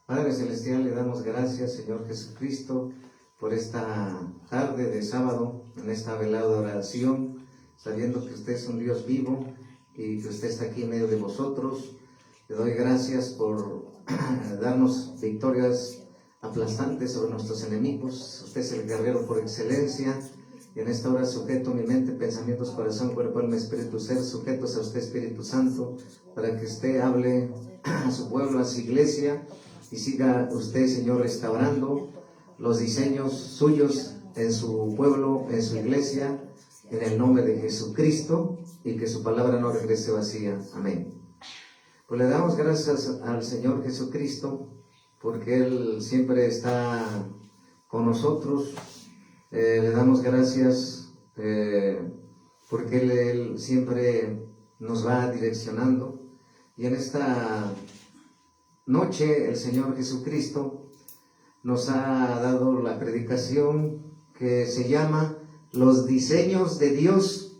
Padre Celestial, le damos gracias, Señor Jesucristo, por esta tarde de sábado, en esta velada de oración, sabiendo que usted es un Dios vivo y que usted está aquí en medio de vosotros. Le doy gracias por darnos victorias aplastantes sobre nuestros enemigos. Usted es el guerrero por excelencia. Y en esta hora sujeto mi mente, pensamientos, corazón, cuerpo, alma, espíritu, ser, sujetos a usted, Espíritu Santo, para que usted hable a su pueblo, a su iglesia, y siga usted, Señor, restaurando los diseños suyos en su pueblo, en su iglesia, en el nombre de Jesucristo, y que su palabra no regrese vacía. Amén. Pues le damos gracias al Señor Jesucristo, porque Él siempre está con nosotros. Le damos gracias porque Él siempre nos va direccionando. Y en esta noche el Señor Jesucristo nos ha dado la predicación que se llama Los diseños de Dios,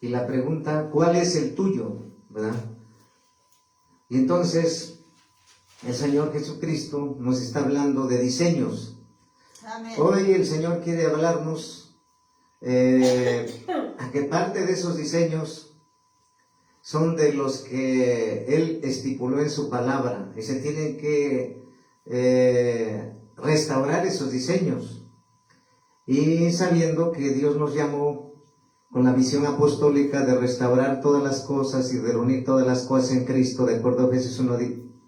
y la pregunta, ¿cuál es el tuyo? ¿Verdad? Y entonces el Señor Jesucristo nos está hablando de diseños. Amén. Hoy el Señor quiere hablarnos a que parte de esos diseños son de los que Él estipuló en su palabra, y se tienen que restaurar esos diseños. Y sabiendo que Dios nos llamó con la misión apostólica de restaurar todas las cosas y de reunir todas las cosas en Cristo, de acuerdo a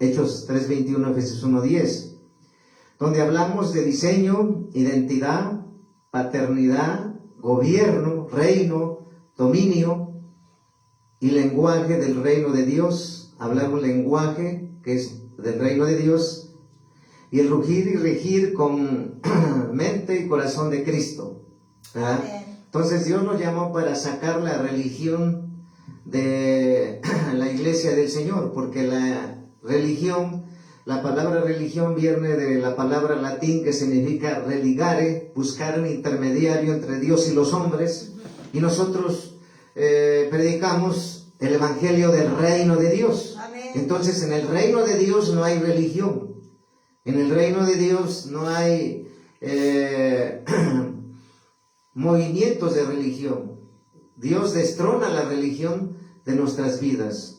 Hechos 3:21, Efesios 1:10, donde hablamos de diseño, identidad, paternidad, gobierno, reino, dominio y lenguaje del reino de Dios. Hablar un lenguaje que es del reino de Dios, y el rugir y regir con mente y corazón de Cristo, ¿verdad? Entonces Dios nos llamó para sacar la religión de la iglesia del Señor, porque la religión, la palabra religión viene de la palabra latín que significa religare, buscar un intermediario entre Dios y los hombres, y nosotros predicamos el evangelio del reino de Dios. Amén. Entonces en el reino de Dios no hay religión, en el reino de Dios no hay movimientos de religión. Dios destrona la religión de nuestras vidas,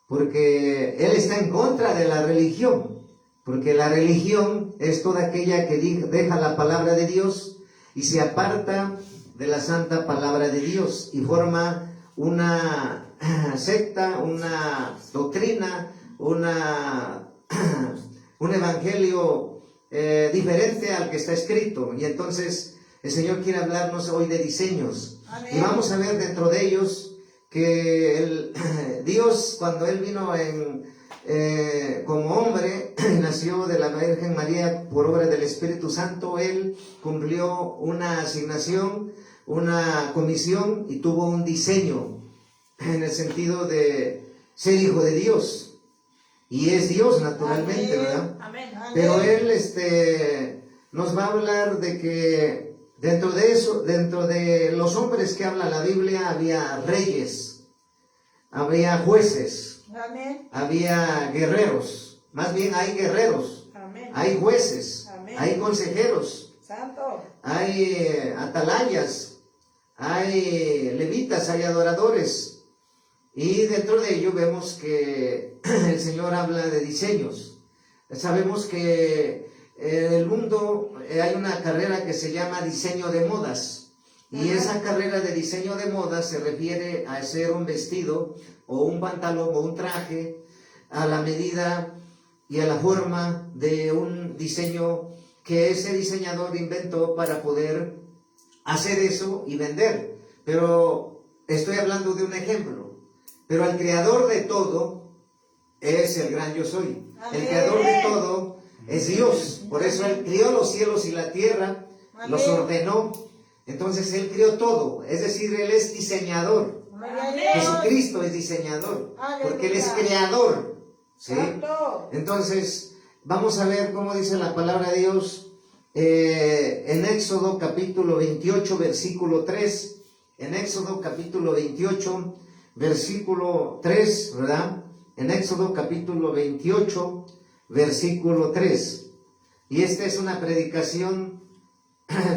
porque Él está en contra de la religión, porque la religión es toda aquella que deja la palabra de Dios y se aparta de la santa palabra de Dios y forma una secta, una doctrina, un evangelio diferente al que está escrito. Y entonces el Señor quiere hablarnos hoy de diseños. Amén. Y vamos a ver dentro de ellos que Dios, cuando Él vino como hombre, nació de la Virgen María por obra del Espíritu Santo. Él cumplió una asignación, una comisión, y tuvo un diseño en el sentido de ser hijo de Dios. Y es Dios naturalmente. Amén. ¿Verdad? Amén. Pero Él nos va a hablar de que dentro de eso, dentro de los hombres que habla la Biblia, había reyes, había jueces. Amén. Había guerreros, más bien hay guerreros. Amén. Hay jueces. Amén. Hay consejeros. Santo. Hay atalayas, hay levitas, hay adoradores. Y dentro de ello vemos que el Señor habla de diseños. Sabemos que en el mundo hay una carrera que se llama diseño de modas. Y esa carrera de diseño de modas se refiere a hacer un vestido o un pantalón o un traje a la medida y a la forma de un diseño que ese diseñador inventó para poder hacer eso y vender. Pero estoy hablando de un ejemplo. Pero el creador de todo es el gran yo soy. Amén. El creador de todo es Dios. Por eso Él crió los cielos y la tierra. Amén. Los ordenó. Entonces Él crió todo. Es decir, Él es diseñador. Amén. Jesucristo es diseñador. Amén. Porque Él es creador. ¿Sí? Entonces, vamos a ver cómo dice la palabra de Dios en Éxodo capítulo 28, versículo 3. En Éxodo capítulo 28, versículo 3, ¿verdad? En Éxodo capítulo 28, versículo 3. Y esta es una predicación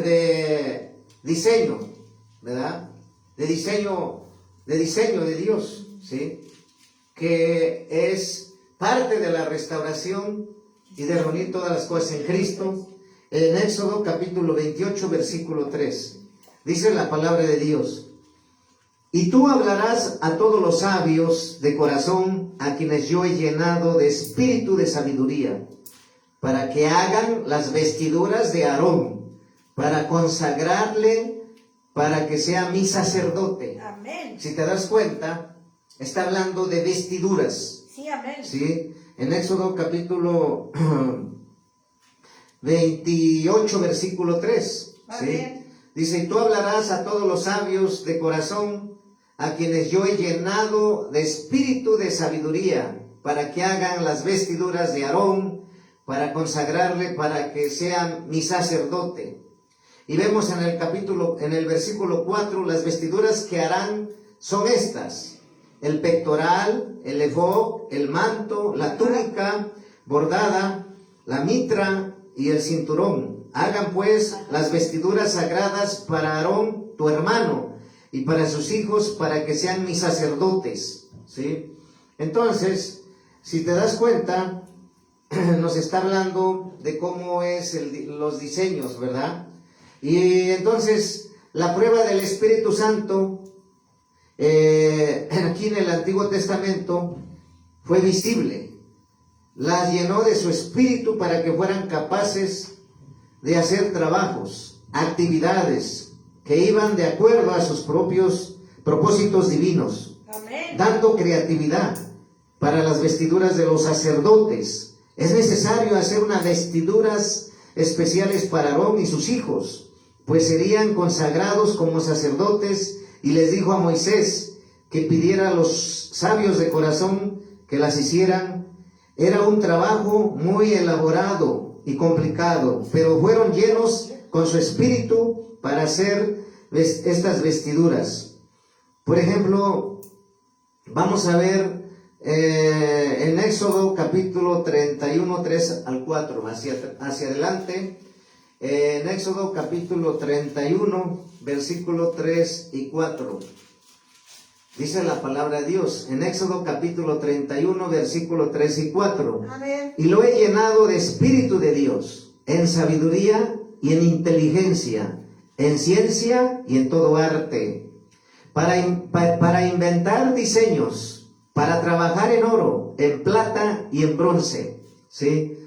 de diseño, ¿verdad? De diseño de Dios, ¿sí? Que es parte de la restauración y de reunir todas las cosas en Cristo. En Éxodo capítulo 28, versículo 3, dice la palabra de Dios: y tú hablarás a todos los sabios de corazón, a quienes yo he llenado de espíritu de sabiduría, para que hagan las vestiduras de Aarón, para consagrarle, para que sea mi sacerdote. Amén. Si te das cuenta, está hablando de vestiduras. Sí, amén. ¿Sí? En Éxodo capítulo 28, versículo 3. ¿Sí? Dice: y tú hablarás a todos los sabios de corazón, a quienes yo he llenado de espíritu de sabiduría, para que hagan las vestiduras de Aarón, para consagrarle, para que sea mi sacerdote. Y vemos en el versículo 4, las vestiduras que harán son estas: el pectoral, el efod, el manto, la túnica bordada, la mitra y el cinturón. Hagan pues las vestiduras sagradas para Aarón, tu hermano, y para sus hijos, para que sean mis sacerdotes. ¿Sí? Entonces, si te das cuenta, nos está hablando de cómo es los diseños, ¿verdad? Y entonces, la prueba del Espíritu Santo, aquí en el Antiguo Testamento, fue visible. Las llenó de su espíritu para que fueran capaces de hacer trabajos, actividades que iban de acuerdo a sus propios propósitos divinos. Amén. Dando creatividad para las vestiduras de los sacerdotes. Es necesario hacer unas vestiduras especiales para Aarón y sus hijos, pues serían consagrados como sacerdotes. Y les dijo a Moisés que pidiera a los sabios de corazón que las hicieran. Era un trabajo muy elaborado y complicado, pero fueron llenos con su espíritu para hacer estas vestiduras. Por ejemplo, vamos a ver en Éxodo capítulo 31, 3 al 4, hacia adelante. En Éxodo capítulo 31, versículo 3 y 4. Dice la palabra de Dios, en Éxodo capítulo 31, versículo 3 y 4. Amén. Y lo he llenado de espíritu de Dios, en sabiduría y en inteligencia, en ciencia y en todo arte, para inventar diseños, para trabajar en oro, en plata y en bronce. ¿Sí?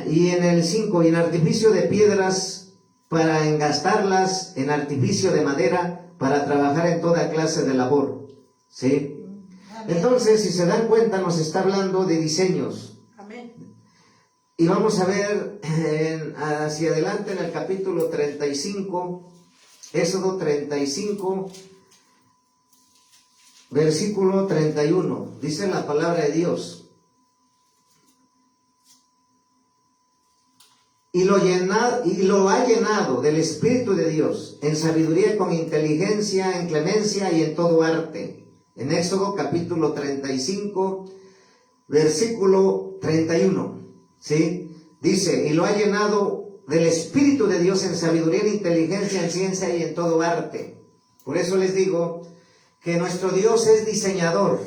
Y en el 5, y en artificio de piedras, para engastarlas, en artificio de madera, para trabajar en toda clase de labor. ¿Sí? Amén. Entonces, si se dan cuenta, nos está hablando de diseños. Amén. Y vamos a ver hacia adelante en el capítulo 35, Éxodo 35, versículo 31. Dice la palabra de Dios: y lo ha llenado del Espíritu de Dios, en sabiduría, con inteligencia, en clemencia y en todo arte. En Éxodo capítulo 35, versículo 31, ¿sí? Dice: y lo ha llenado del Espíritu de Dios, en sabiduría, en inteligencia, en ciencia y en todo arte. Por eso les digo que nuestro Dios es diseñador,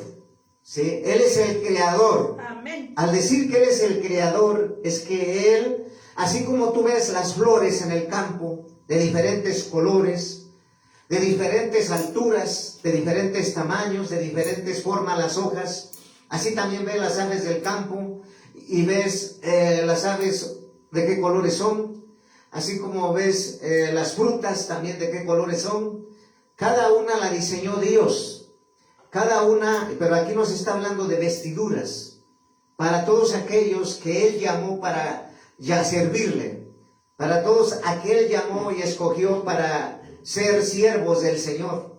¿sí? Él es el creador. Amén. Al decir que Él es el creador, es que Él, así como tú ves las flores en el campo, de diferentes colores, de diferentes alturas, de diferentes tamaños, de diferentes formas las hojas, así también ves las aves del campo y ves las aves de qué colores son, así como ves las frutas también de qué colores son. Cada una la diseñó Dios, cada una, pero aquí nos está hablando de vestiduras, para todos aquellos que Él llamó para ya servirle, para todos aquel llamó y escogió para ser siervos del Señor.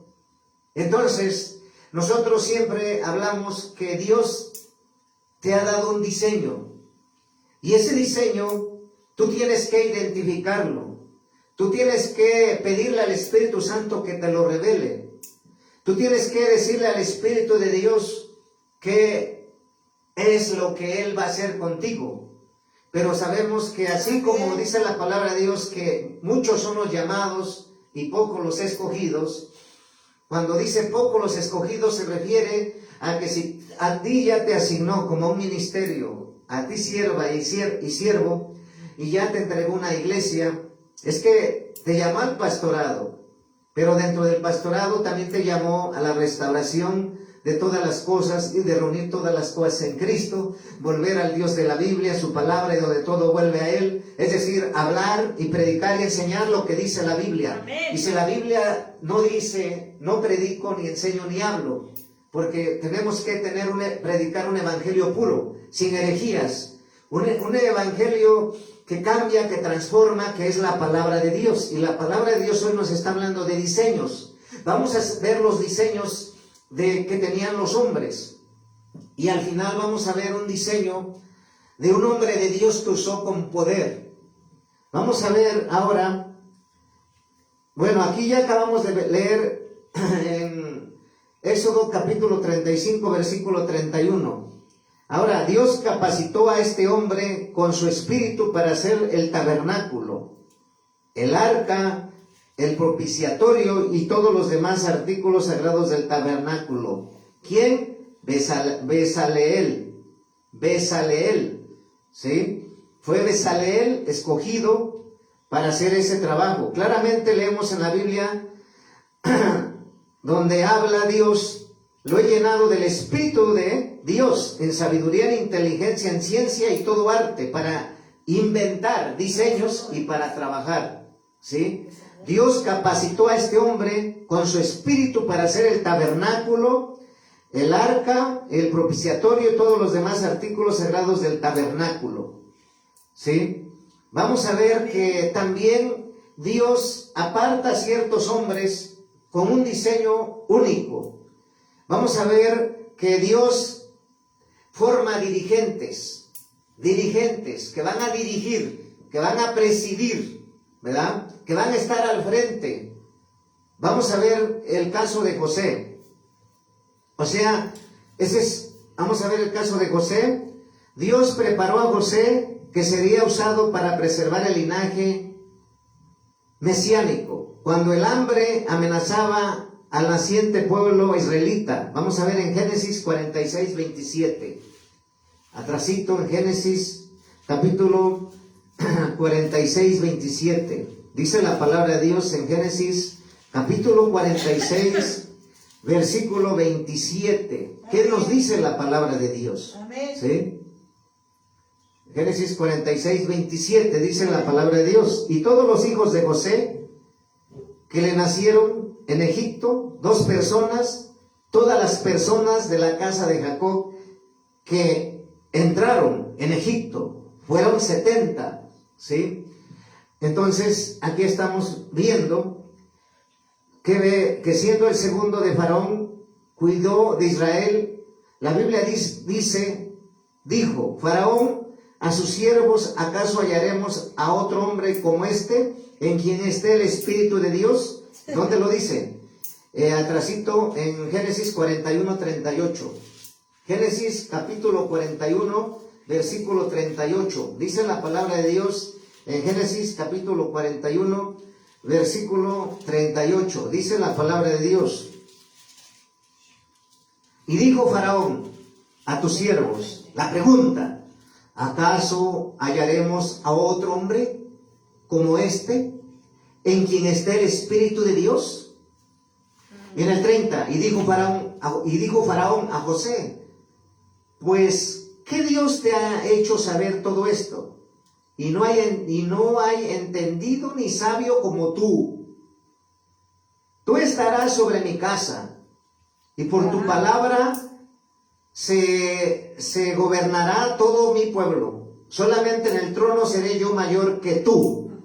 Entonces, nosotros siempre hablamos que Dios te ha dado un diseño, y ese diseño tú tienes que identificarlo, tú tienes que pedirle al Espíritu Santo que te lo revele, tú tienes que decirle al Espíritu de Dios que es lo que Él va a hacer contigo. Pero sabemos que así como dice la palabra de Dios, que muchos son los llamados y pocos los escogidos, cuando dice pocos los escogidos se refiere a que si a ti ya te asignó como un ministerio, a ti sierva y siervo, y ya te entregó una iglesia, es que te llamó al pastorado, pero dentro del pastorado también te llamó a la restauración de todas las cosas y de reunir todas las cosas en Cristo, volver al Dios de la Biblia, su palabra, y donde todo vuelve a Él, es decir, hablar y predicar y enseñar lo que dice la Biblia. Amén. Y si la Biblia no dice, no predico, ni enseño, ni hablo, porque tenemos que predicar un evangelio puro, sin herejías, un evangelio que cambia, que transforma, que es la palabra de Dios. Y la palabra de Dios hoy nos está hablando de diseños. Vamos a ver los diseños que tenían los hombres, y al final vamos a ver un diseño de un hombre de Dios que usó con poder. Vamos a ver ahora, bueno, aquí ya acabamos de leer en Éxodo capítulo 35 versículo 31. Ahora, Dios capacitó a este hombre con su espíritu para hacer el tabernáculo, el arca, el propiciatorio y todos los demás artículos sagrados del tabernáculo. ¿Quién? Bezaleel, ¿sí? Fue Bezaleel escogido para hacer ese trabajo. Claramente leemos en la Biblia donde habla Dios: lo he llenado del Espíritu de Dios, en sabiduría, en inteligencia, en ciencia y todo arte, para inventar diseños y para trabajar, ¿sí? Dios capacitó a este hombre con su espíritu para hacer el tabernáculo, el arca, el propiciatorio y todos los demás artículos sagrados del tabernáculo, ¿sí? Vamos a ver que también Dios aparta a ciertos hombres con un diseño único. Vamos a ver que Dios forma dirigentes que van a dirigir, que van a presidir, ¿verdad? Que van a estar al frente. Vamos a ver el caso de José. O sea, vamos a ver el caso de José. Dios preparó a José, que sería usado para preservar el linaje mesiánico, cuando el hambre amenazaba al naciente pueblo israelita. Vamos a ver en Génesis 46, 27. Atrasito en Génesis capítulo 46, 27. Dice la palabra de Dios en Génesis capítulo 46, versículo 27. ¿Qué nos dice la palabra de Dios? ¿Sí? Génesis 46, 27 dice la palabra de Dios: y todos los hijos de José que le nacieron en Egipto, 2 personas, todas las personas de la casa de Jacob que entraron en Egipto, fueron 70, ¿sí? Entonces, aquí estamos viendo que siendo el segundo de Faraón, cuidó de Israel. La Biblia dijo Faraón a sus siervos: ¿acaso hallaremos a otro hombre como este, en quien esté el Espíritu de Dios? ¿Dónde lo dice? Atrasito en Génesis 41, 38. Génesis capítulo 41, versículo 38. Dice la palabra de Dios en Génesis capítulo 41, versículo 38. Dice la palabra de Dios: y dijo Faraón a tus siervos, la pregunta: ¿acaso hallaremos a otro hombre como este, en quien esté el Espíritu de Dios? Y en el 30, y dijo Faraón a José: pues, ¿qué Dios te ha hecho saber todo esto? Y no hay entendido ni sabio como tú. Tú estarás sobre mi casa, y por tu palabra se gobernará todo mi pueblo. Solamente en el trono seré yo mayor que tú.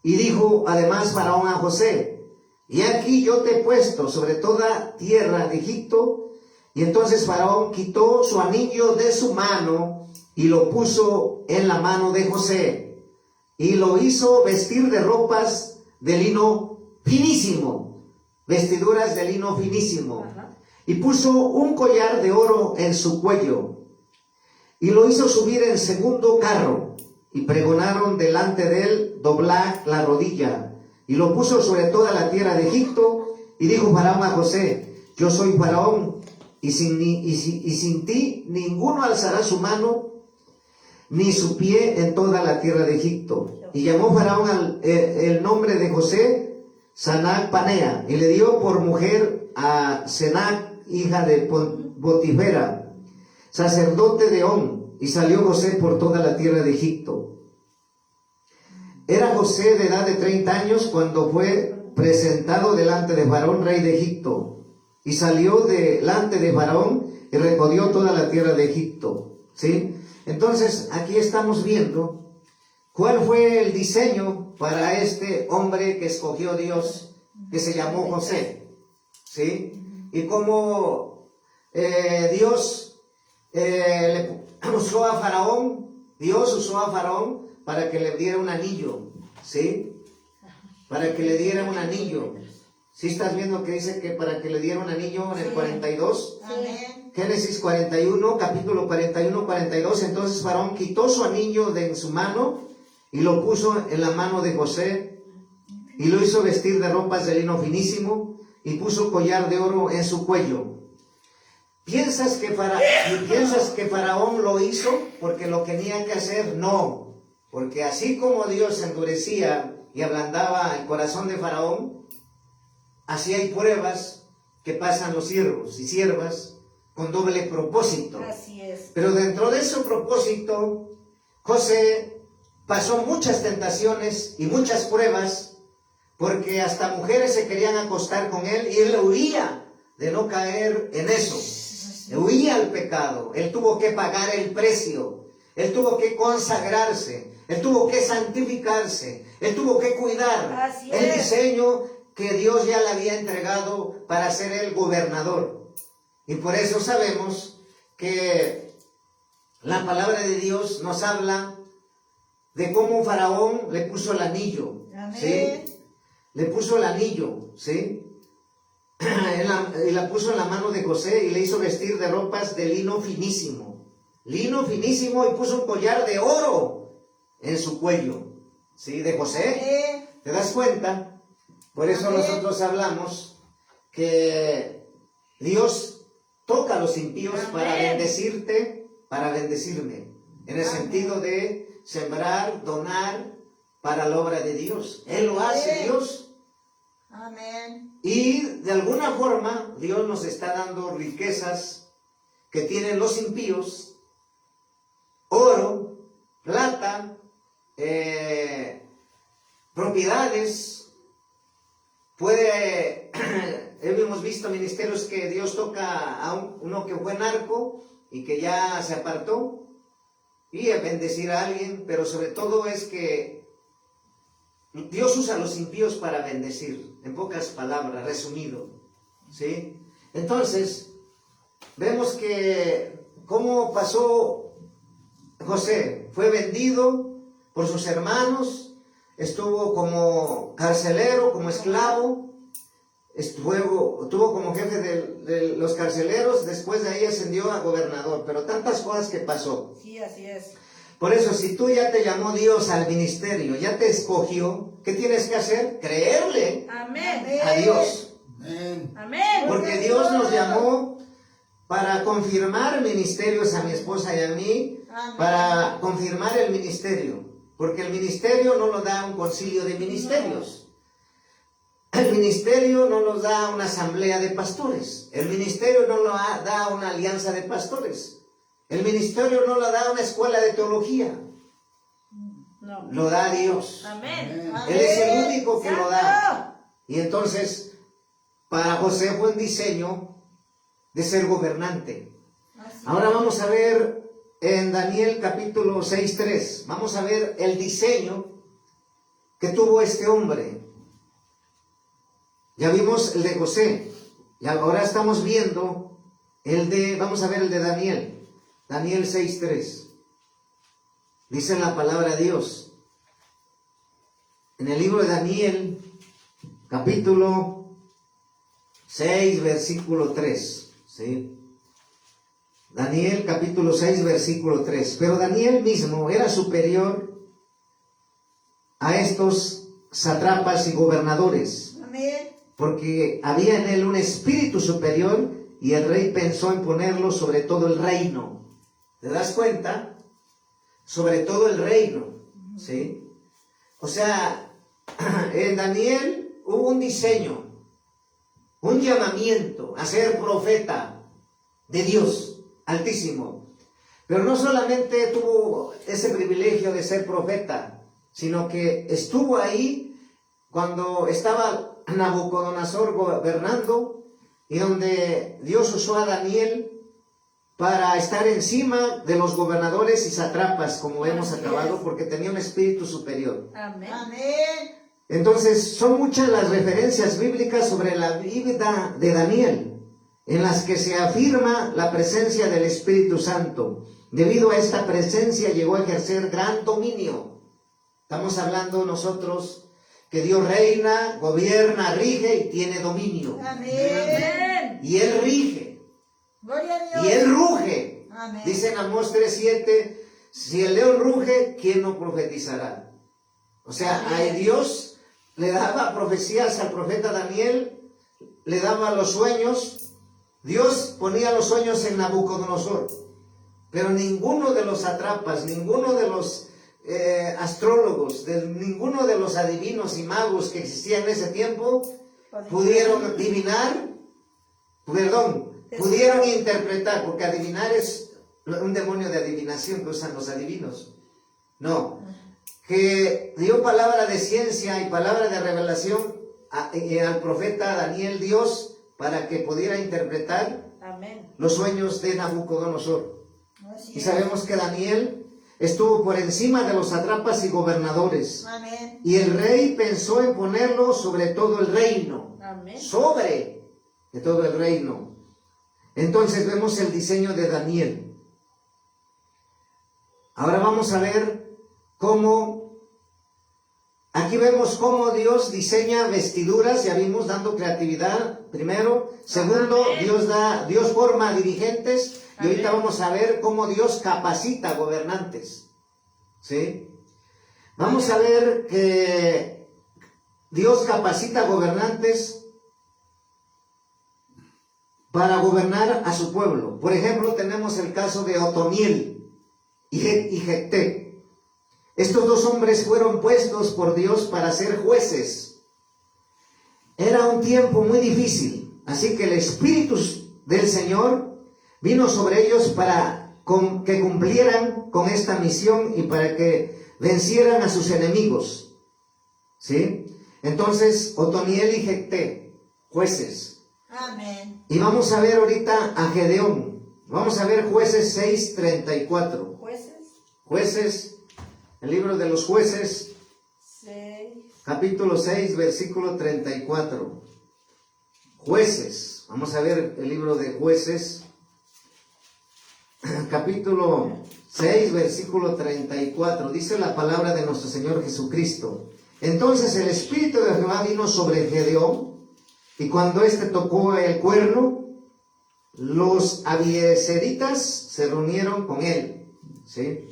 Y dijo además Faraón a José: y aquí yo te he puesto sobre toda tierra de Egipto. Y entonces Faraón quitó su anillo de su mano y lo puso en la mano de José, y lo hizo vestir de ropas de lino finísimo, vestiduras de lino finísimo, y puso un collar de oro en su cuello, y lo hizo subir en segundo carro, y pregonaron delante de él doblar la rodilla, y lo puso sobre toda la tierra de Egipto, y dijo Faraón a José: yo soy Faraón, y sin ti ninguno alzará su mano ni su pie en toda la tierra de Egipto. Y llamó Faraón el nombre de José Sanac Panea, y le dio por mujer a Senac, hija de Potifera, sacerdote de On, y salió José por toda la tierra de Egipto. Era José de edad de 30 años cuando fue presentado delante de Faraón, rey de Egipto, y salió delante de Faraón y recorrió toda la tierra de Egipto. ¿Sí? Entonces, aquí estamos viendo cuál fue el diseño para este hombre que escogió Dios, que se llamó José. ¿Sí? Y cómo Dios le usó a Faraón, Dios usó a Faraón para que le diera un anillo. ¿Sí? Para que le diera un anillo. ¿Sí estás viendo que dice que para que le diera un anillo en el 42? Amén. Génesis 41, capítulo 41, 42. Entonces Faraón quitó su anillo de en su mano y lo puso en la mano de José, y lo hizo vestir de ropas de lino finísimo, y puso collar de oro en su cuello. ¿Piensas que Faraón lo hizo porque lo tenía que hacer? No, porque así como Dios endurecía y ablandaba el corazón de Faraón, así hay pruebas que pasan los siervos y siervas con doble propósito. Así es. Pero dentro de su propósito, José pasó muchas tentaciones y muchas pruebas, porque hasta mujeres se querían acostar con él, y él huía de no caer en eso. Huía al pecado. Él tuvo que pagar el precio. Él tuvo que consagrarse. Él tuvo que santificarse. Él tuvo que cuidar el diseño que Dios ya le había entregado para ser el gobernador. Y por eso sabemos que la palabra de Dios nos habla de cómo Faraón le puso el anillo. ¿Sí? Le puso el anillo, ¿sí? Y la puso en la mano de José, y le hizo vestir de ropas de lino finísimo, y puso un collar de oro en su cuello. ¿Sí? De José. ¿Te das cuenta? Por eso nosotros hablamos que Dios toca a los impíos para bendecirte, para bendecirme, en el sentido de sembrar, donar para la obra de Dios. Él lo hace, Dios. Amén. Y de alguna forma Dios nos está dando riquezas que tienen los impíos: oro, plata, propiedades. Hemos visto ministerios que Dios toca a uno que fue narco y que ya se apartó, y a bendecir a alguien, pero sobre todo es que Dios usa a los impíos para bendecir, en pocas palabras, resumido. ¿Sí? Entonces, vemos que cómo pasó José. Fue vendido por sus hermanos, estuvo como carcelero, como esclavo, estuvo como jefe de los carceleros, después de ahí ascendió a gobernador, pero tantas cosas que pasó. Sí, así es. Por eso, si tú ya te llamó Dios al ministerio, ya te escogió, ¿qué tienes que hacer? Creerle a Dios. Amén. Porque Dios nos llamó para confirmar ministerios a mi esposa y a mí, para confirmar el ministerio. Porque el ministerio no lo da un concilio de ministerios. El ministerio no lo da una asamblea de pastores. El ministerio no lo da una alianza de pastores. El ministerio no lo da una escuela de teología. No. Lo da Dios. Amén. Él es el único que lo da. Y entonces, para José fue un diseño de ser gobernante. Ahora vamos a ver en Daniel capítulo 6:3. Vamos a ver el diseño que tuvo este hombre. Ya vimos el de José. Y ahora estamos viendo vamos a ver el de Daniel. Daniel 6:3. Dice la palabra de Dios. En el libro de Daniel, capítulo 6, versículo 3. ¿Sí? Daniel capítulo 6, versículo 3. Pero Daniel mismo era superior a estos sátrapas y gobernadores, Amén. porque había en él un espíritu superior y el rey pensó en ponerlo sobre todo el reino. ¿Te das cuenta? Sobre todo el reino, ¿sí? O sea, en Daniel hubo un diseño, un llamamiento a ser profeta de Dios Altísimo. Pero no solamente tuvo ese privilegio de ser profeta, sino que estuvo ahí cuando estaba Nabucodonosor gobernando y donde Dios usó a Daniel para estar encima de los gobernadores y sátrapas, como hemos acabado, porque tenía un espíritu superior. Amén. Amén. Entonces, son muchas las referencias bíblicas sobre la vida de Daniel, en las que se afirma la presencia del Espíritu Santo. Debido a esta presencia llegó a ejercer gran dominio. Estamos hablando nosotros que Dios reina, gobierna, rige y tiene dominio. Amén. Y Él rige. Gloria a Dios. Y Él ruge. Amén. Dice en Amós 3:7, si el león ruge, ¿quién no profetizará? O sea, a Dios le daba profecías al profeta Daniel, le daba los sueños. Dios ponía los sueños en Nabucodonosor, pero ninguno de los sátrapas, ninguno de los astrólogos, ninguno de los adivinos y magos que existían en ese tiempo pudieron adivinar, pudieron interpretar, porque adivinar es un demonio de adivinación que usan los adivinos. No, que dio palabra de ciencia y palabra de revelación al profeta Daniel Dios para que pudiera interpretar Amén. los sueños de Nabucodonosor. Así Y es. sabemos que Daniel estuvo por encima de los sátrapas y gobernadores. Amén. Y el rey pensó en ponerlo sobre todo el reino. Amén. Sobre de todo el reino. Entonces vemos el diseño de Daniel. Ahora vamos a ver cómo, aquí vemos cómo Dios diseña vestiduras, ya vimos, dando creatividad primero. Segundo, Dios forma dirigentes. Y ahorita vamos a ver cómo Dios capacita gobernantes. ¿Sí? Vamos a ver que Dios capacita gobernantes para gobernar a su pueblo. Por ejemplo, tenemos el caso de Otoniel y Jecté. Estos dos hombres fueron puestos por Dios para ser jueces. Era un tiempo muy difícil, así que el Espíritu del Señor vino sobre ellos para que cumplieran con esta misión y para que vencieran a sus enemigos. ¿Sí? Entonces, Otoniel y Jecté, jueces. Amén. Y vamos a ver ahorita a Gedeón. Vamos a ver Jueces 6:34. Jueces, el libro de los Jueces, 6. capítulo 6, versículo 34. Jueces, vamos a ver el libro de Jueces, capítulo 6, versículo 34. Dice la palabra de nuestro Señor Jesucristo. Entonces el Espíritu de Jehová vino sobre Gedeón, y cuando éste tocó el cuerno, los abiezeritas se reunieron con él. ¿Sí?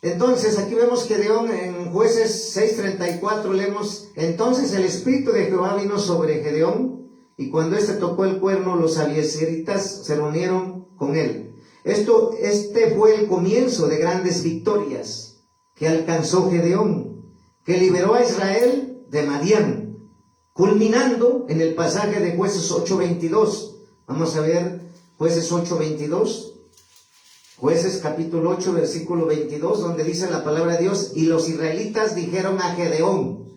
Entonces aquí vemos Gedeón en Jueces 6:34, leemos: entonces el Espíritu de Jehová vino sobre Gedeón, y cuando éste tocó el cuerno, los abiezeritas se reunieron con él. Este fue el comienzo de grandes victorias que alcanzó Gedeón, que liberó a Israel de Madián, culminando en el pasaje de Jueces 8:22. Vamos a ver Jueces 8:22. Jueces capítulo 8, versículo 22, donde dice la palabra de Dios: y los israelitas dijeron a Gedeón: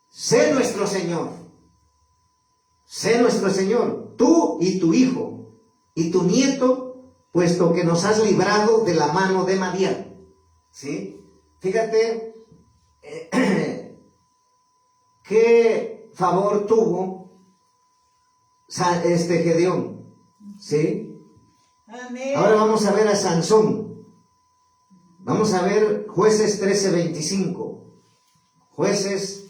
sé nuestro Señor, tú y tu hijo y tu nieto, puesto que nos has librado de la mano de Madián. ¿Sí? Fíjate qué favor tuvo Gedeón. ¿Sí? Amén. Ahora vamos a ver a Sansón. Vamos a ver Jueces 13:25. Jueces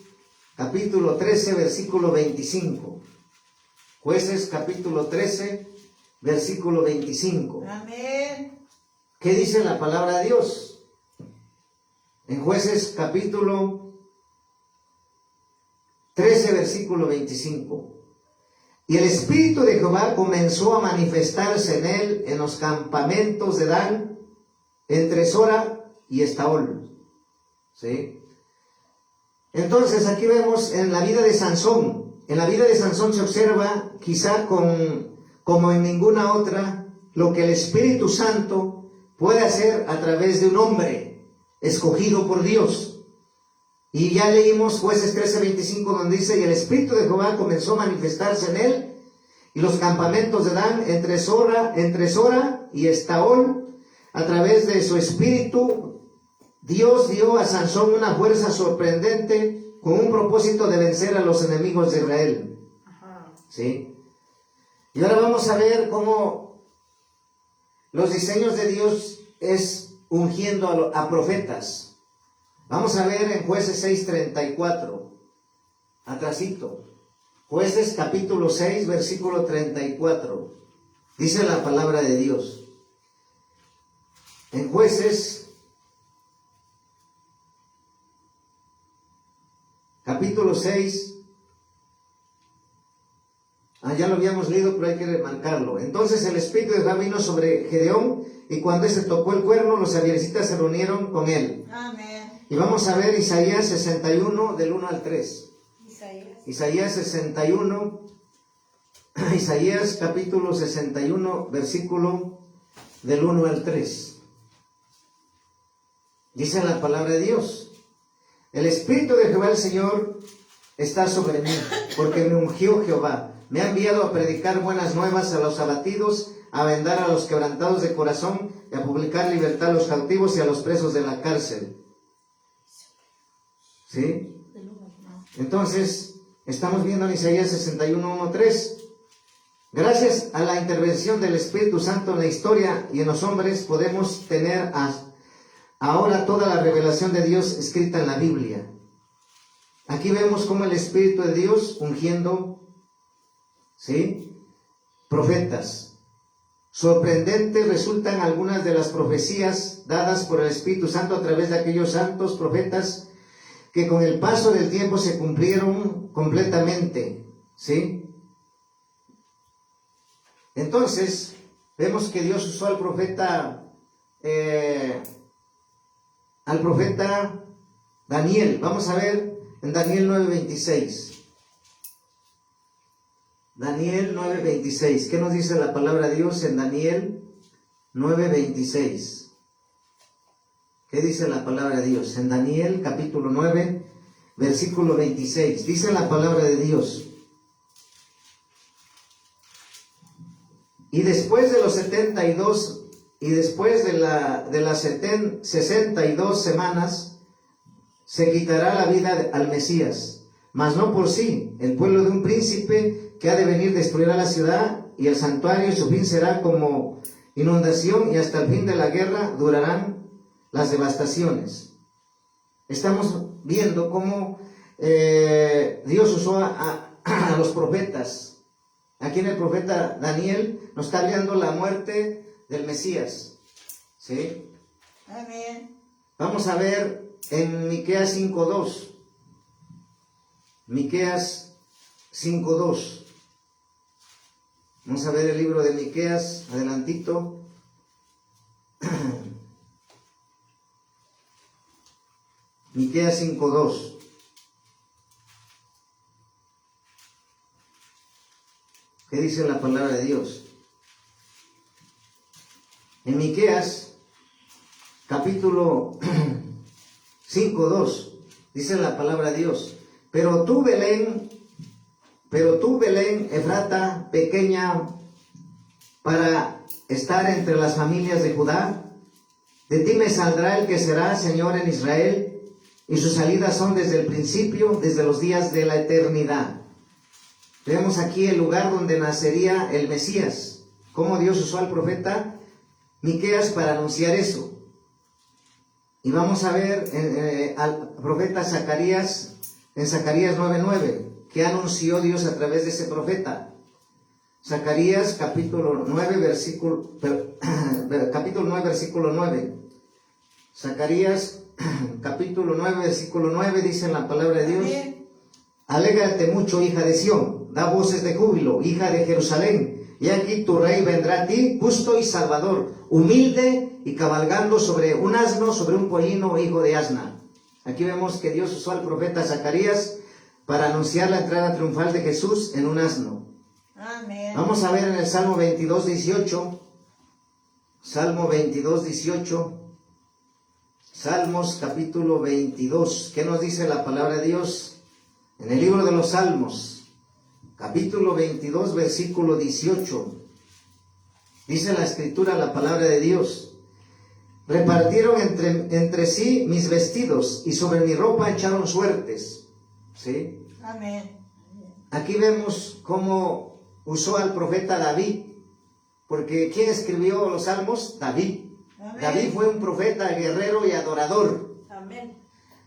capítulo 13, versículo 25. Jueces capítulo 13, versículo 25. Amén. ¿Qué dice la palabra de Dios? En Jueces capítulo 13, versículo 25. Y el Espíritu de Jehová comenzó a manifestarse en él en los campamentos de Dan, entre Sora y Estaol. ¿Sí? Entonces aquí vemos en la vida de Sansón. En la vida de Sansón se observa, quizá como en ninguna otra, lo que el Espíritu Santo puede hacer a través de un hombre escogido por Dios. Y ya leímos Jueces 13:25, donde dice: y el Espíritu de Jehová comenzó a manifestarse en él y los campamentos de Dan, entre Sora y Estaol. A través de su Espíritu, Dios dio a Sansón una fuerza sorprendente con un propósito de vencer a los enemigos de Israel. ¿Sí? Y ahora vamos a ver cómo los diseños de Dios es ungiendo a profetas. Vamos a ver en Jueces 6:34, atrasito. Jueces capítulo 6, versículo 34. Dice la palabra de Dios. En Jueces capítulo 6, ya lo habíamos leído, pero hay que remarcarlo. Entonces el Espíritu de Jehová vino sobre Gedeón, y cuando éste tocó el cuerno, los abiezritas se reunieron con él. Amén. Y vamos a ver Isaías 61, del 1 al 3. Isaías 61, Isaías capítulo 61, versículo del 1 al 3. Dice la palabra de Dios: el Espíritu de Jehová el Señor está sobre mí, porque me ungió Jehová. Me ha enviado a predicar buenas nuevas a los abatidos, a vendar a los quebrantados de corazón, y a publicar libertad a los cautivos y a los presos de la cárcel. ¿Sí? Entonces, estamos viendo en Isaías 61, 1, 3. Gracias a la intervención del Espíritu Santo en la historia y en los hombres, podemos tener ahora toda la revelación de Dios escrita en la Biblia. Aquí vemos cómo el Espíritu de Dios ungiendo, ¿sí?, profetas. Sorprendente resultan algunas de las profecías dadas por el Espíritu Santo a través de aquellos santos profetas que con el paso del tiempo se cumplieron completamente, ¿sí? Entonces, vemos que Dios usó al profeta Daniel. Vamos a ver en Daniel 9:26. Daniel 9:26. ¿Qué nos dice la palabra de Dios en Daniel 9:26? ¿Qué dice la palabra de Dios? En Daniel capítulo 9, versículo 26. Dice la palabra de Dios: y después de los 72, y después de las 62 semanas, se quitará la vida al Mesías, mas no por sí. El pueblo de un príncipe que ha de venir destruirá la ciudad y el santuario, y su fin será como inundación, y hasta el fin de la guerra durarán las devastaciones. Estamos viendo cómo Dios usó a los profetas. Aquí en el profeta Daniel nos está hablando la muerte del Mesías. ¿Sí? Amén. Vamos a ver en Miqueas 5:2. Miqueas 5:2. Vamos a ver el libro de Miqueas, adelantito. Miqueas 5:2. ¿Qué dice la palabra de Dios? En Miqueas capítulo 5:2 dice la palabra de Dios: pero tú Belén, Efrata, pequeña para estar entre las familias de Judá, de ti me saldrá el que será Señor en Israel, y sus salidas son desde el principio, desde los días de la eternidad. Vemos aquí el lugar donde nacería el Mesías, cómo Dios usó al profeta Miqueas para anunciar eso. Y vamos a ver al profeta Zacarías, en Zacarías 9:9, que anunció Dios a través de ese profeta. Zacarías capítulo 9, versículo 9. Zacarías capítulo 9, versículo 9 dice en la palabra de Dios: Amén. Alégrate mucho, hija de Sión, da voces de júbilo, hija de Jerusalén. Y aquí tu rey vendrá a ti, justo y salvador, humilde y cabalgando sobre un asno, sobre un pollino, hijo de asna. Aquí vemos que Dios usó al profeta Zacarías para anunciar la entrada triunfal de Jesús en un asno. Amén. Vamos a ver en el Salmo 22, 18. Salmo 22, 18. Salmos capítulo 22. ¿Qué nos dice la palabra de Dios? En el libro de los Salmos, capítulo 22, versículo 18. Dice la Escritura, la palabra de Dios: repartieron entre sí mis vestidos y sobre mi ropa echaron suertes. ¿Sí? Amén. Aquí vemos cómo usó al profeta David, porque ¿quién escribió los salmos? David. Amén. David fue un profeta, guerrero y adorador. Amén.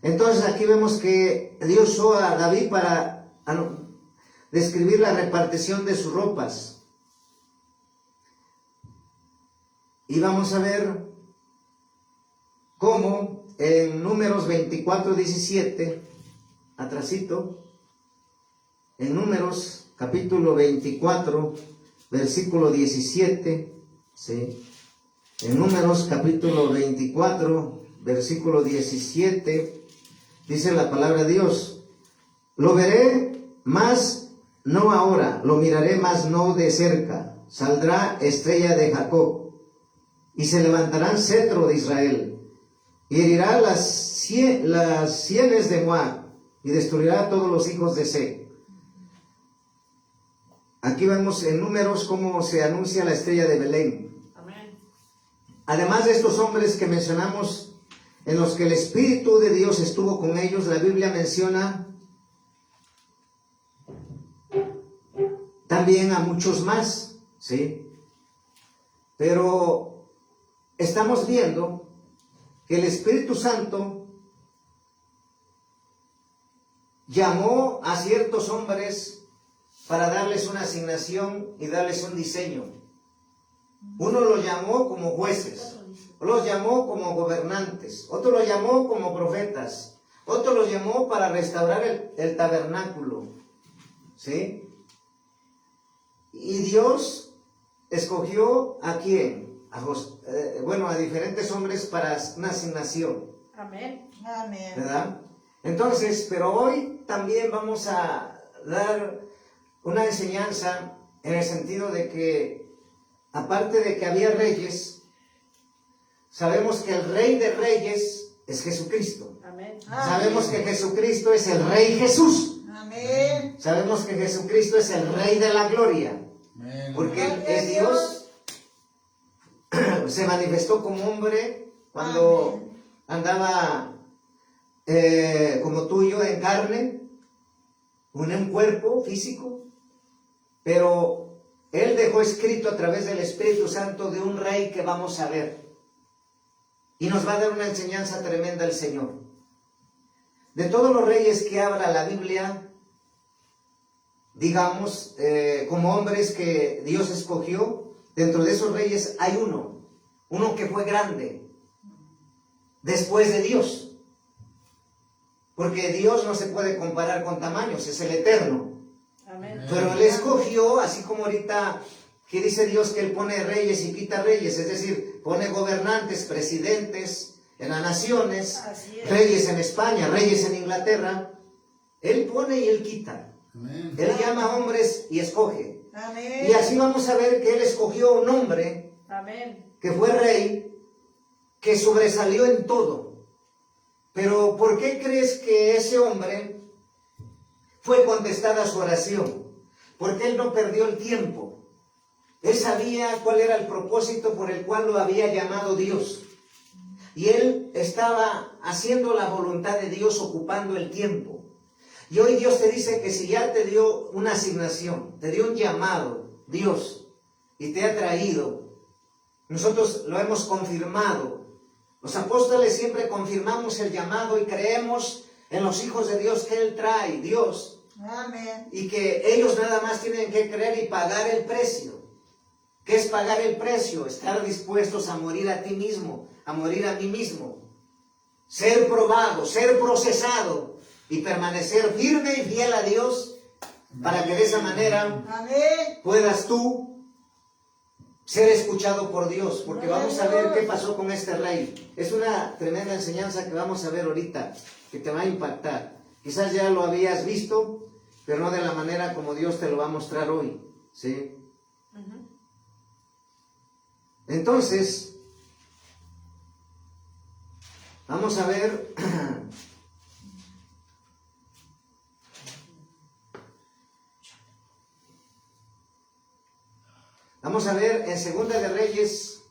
Entonces aquí vemos que Dios usó a David para describir la repartición de sus ropas. Y vamos a ver cómo en Números 24, 17, atrasito, en Números capítulo 24, versículo 17, ¿sí? En Números capítulo 24, versículo 17, dice la palabra de Dios: lo veré, mas no ahora, lo miraré, mas no de cerca. Saldrá estrella de Jacob, y se levantará cetro de Israel, y herirá las sienes de Moab, y destruirá a todos los hijos de Sec. Aquí vemos en Números cómo se anuncia la estrella de Belén. Amén. Además de estos hombres que mencionamos, en los que el Espíritu de Dios estuvo con ellos, la Biblia menciona también a muchos más, ¿sí? Pero estamos viendo que el Espíritu Santo llamó a ciertos hombres para darles una asignación y darles un diseño. Uno los llamó como jueces, los llamó como gobernantes, otro los llamó como profetas, otro los llamó para restaurar el tabernáculo, ¿sí? Y Dios escogió ¿a quién? A diferentes hombres para una asignación. Amén. Amén. ¿Verdad? Entonces, pero hoy también vamos a dar una enseñanza en el sentido de que, aparte de que había reyes, sabemos que el Rey de Reyes es Jesucristo. Amén. Sabemos que Jesucristo es el Rey Jesús. Amén. Sabemos que Jesucristo es el Rey de la gloria. Porque Él es Dios. Se manifestó como hombre cuando andaba como tú y yo en carne, en un cuerpo físico, pero Él dejó escrito a través del Espíritu Santo de un rey que vamos a ver, y nos va a dar una enseñanza tremenda el Señor. De todos los reyes que habla la Biblia, digamos, como hombres que Dios escogió, dentro de esos reyes hay uno que fue grande después de Dios. Porque Dios no se puede comparar con tamaños, es el eterno. Amén. Pero Él escogió, así como ahorita que dice Dios que Él pone reyes y quita reyes, es decir, pone gobernantes, presidentes en las naciones, Así es. reyes en España, reyes en Inglaterra. Él pone y Él quita. Amén. Él llama a hombres y escoge. Amén. Y así vamos a ver que Él escogió un hombre Amén. que fue rey, que sobresalió en todo. Pero ¿por qué crees que ese hombre fue contestada su oración? Porque él no perdió el tiempo. Él sabía cuál era el propósito por el cual lo había llamado Dios. Y él estaba haciendo la voluntad de Dios, ocupando el tiempo. Y hoy Dios te dice que si ya te dio una asignación, te dio un llamado, Dios, y te ha traído, nosotros lo hemos confirmado. Los apóstoles siempre confirmamos el llamado y creemos en los hijos de Dios que Él trae, Dios. Amén. Y que ellos nada más tienen que creer y pagar el precio. ¿Qué es pagar el precio? Estar dispuestos a morir a ti mismo, a morir a mí mismo. Ser probado, ser procesado y permanecer firme y fiel a Dios para que de esa manera Amén. puedas tú ser escuchado por Dios. Porque vamos a ver qué pasó con este rey. Es una tremenda enseñanza que vamos a ver ahorita, que te va a impactar. Quizás ya lo habías visto, pero no de la manera como Dios te lo va a mostrar hoy, ¿sí? Entonces, vamos a ver vamos a ver en Segunda de Reyes,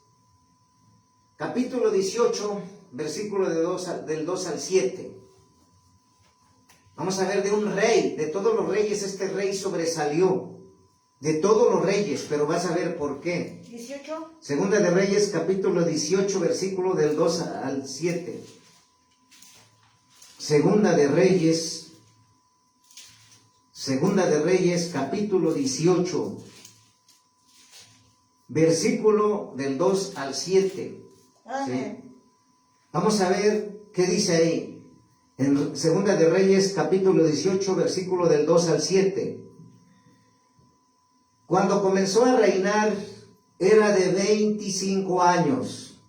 capítulo 18, versículo del 2 al 7. Vamos a ver de un rey, de todos los reyes, este rey sobresalió, de todos los reyes, pero vas a ver por qué. 18. Segunda de Reyes, capítulo 18, versículo del 2 al 7. Segunda de Reyes, capítulo 18, versículo del 2 al 7. Amén. ¿Sí? Vamos a ver qué dice ahí. En Segunda de Reyes, capítulo 18, versículo del 2 al 7. Cuando comenzó a reinar, era de 25 años.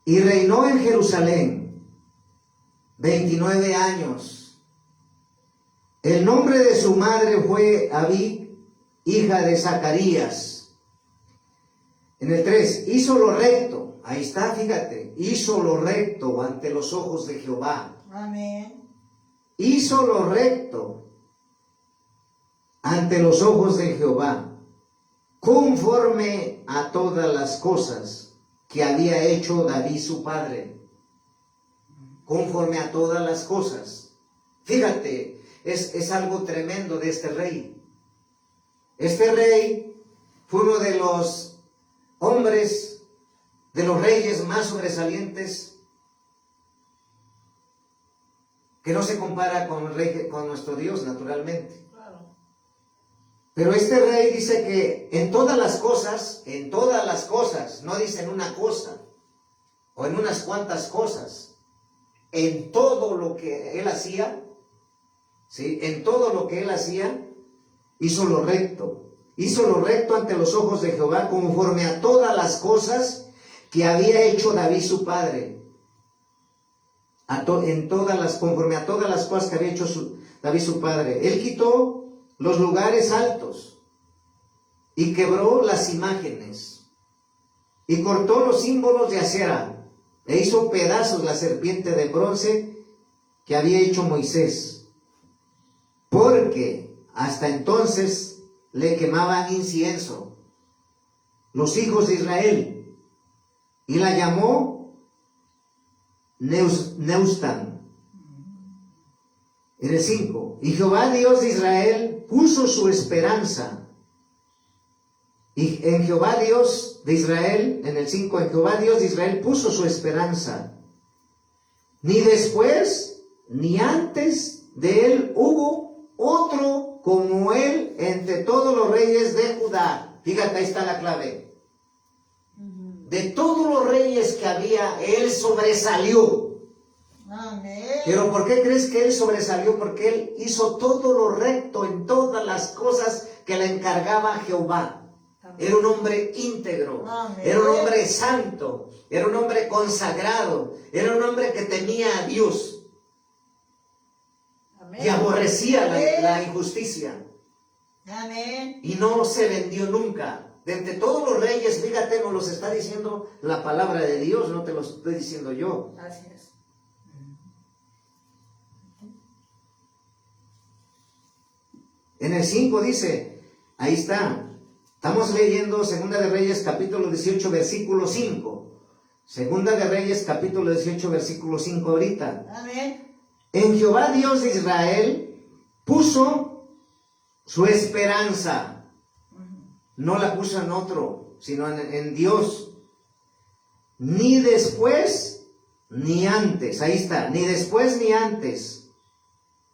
Y reinó en Jerusalén 29 años. El nombre de su madre fue Abí, hija de Zacarías. En el 3, hizo lo recto. Ahí está, fíjate. Hizo lo recto ante los ojos de Jehová. Amén. Hizo lo recto ante los ojos de Jehová, conforme a todas las cosas que había hecho David su padre. Conforme a todas las cosas. Fíjate, es algo tremendo de este rey. Este rey fue uno de los hombres, de los reyes más sobresalientes, que no se compara con nuestro Dios, naturalmente. Claro. Pero este rey dice que en todas las cosas, no dice en una cosa, o en unas cuantas cosas, en todo lo que él hacía, ¿sí? En todo lo que él hacía, hizo lo recto ante los ojos de Jehová, conforme a todas las cosas que había hecho David su padre. Conforme a todas las cosas que había hecho David su padre. Él quitó los lugares altos y quebró las imágenes y cortó los símbolos de acera e hizo pedazos la serpiente de bronce que había hecho Moisés, porque hasta entonces le quemaban incienso los hijos de Israel, y la llamó Neustan. En el 5, y Jehová Dios de Israel puso su esperanza. Y en Jehová Dios de Israel, en el 5, en Jehová Dios de Israel puso su esperanza. Ni después, ni antes de él hubo otro como él entre todos los reyes de Judá. Fíjate, ahí está la clave. De todos los reyes que había, él sobresalió. Amén. Pero ¿por qué crees que él sobresalió? Porque él hizo todo lo recto en todas las cosas que le encargaba Jehová. Era un hombre íntegro, Amén. Era un hombre santo, era un hombre consagrado, era un hombre que temía a Dios. Amén. Y aborrecía Amén. la injusticia. Amén. Y no se vendió nunca. De entre todos los reyes, fíjate, nos los está diciendo la palabra de Dios, no te lo estoy diciendo yo. Así es. En el 5 dice, ahí está, estamos leyendo Segunda de Reyes capítulo 18 versículo 5. Segunda de Reyes capítulo 18 versículo 5 ahorita. Amén. En Jehová Dios de Israel puso su esperanza. No la puso en otro, sino en Dios. Ni después ni antes, ahí está, ni después ni antes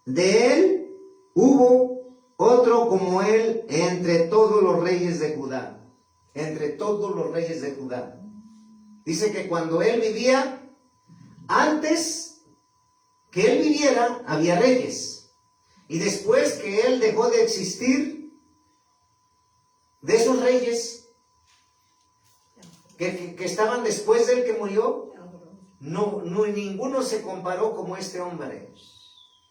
de él hubo otro como él entre todos los reyes de Judá. Entre todos los reyes de Judá. Dice que cuando él vivía, antes que él viviera, había reyes. Y después que él dejó de existir, de esos reyes que estaban después de él que murió, no, ninguno se comparó como este hombre.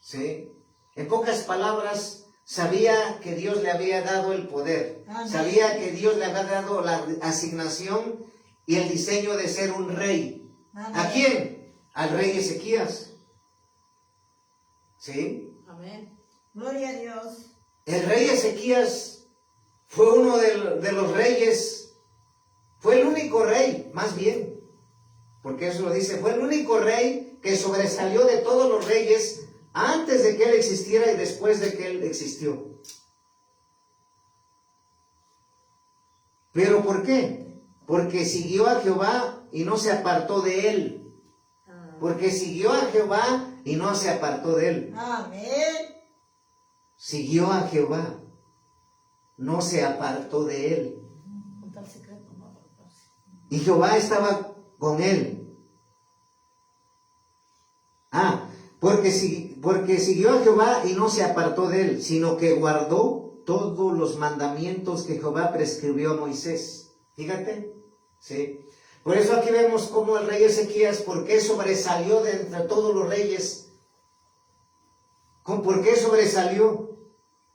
¿Sí? En pocas palabras, sabía que Dios le había dado el poder. Amén. Sabía que Dios le había dado la asignación y el diseño de ser un rey. Amén. ¿A quién? Al rey Ezequías. ¿Sí? Amén. Gloria a Dios. El rey Ezequías fue uno de los reyes, fue el único rey, más bien, porque eso lo dice, fue el único rey que sobresalió de todos los reyes antes de que él existiera y después de que él existió. ¿Pero por qué? Porque siguió a Jehová y no se apartó de él. Porque siguió a Jehová y no se apartó de él. Amén. Siguió a Jehová, no se apartó de él. Un tal secreto, no. Y Jehová estaba con él. Porque siguió a Jehová y no se apartó de él, sino que guardó todos los mandamientos que Jehová prescribió a Moisés. Fíjate, ¿sí? Por eso aquí vemos cómo el rey Ezequías, ¿por qué sobresalió de entre todos los reyes? ¿Por qué sobresalió?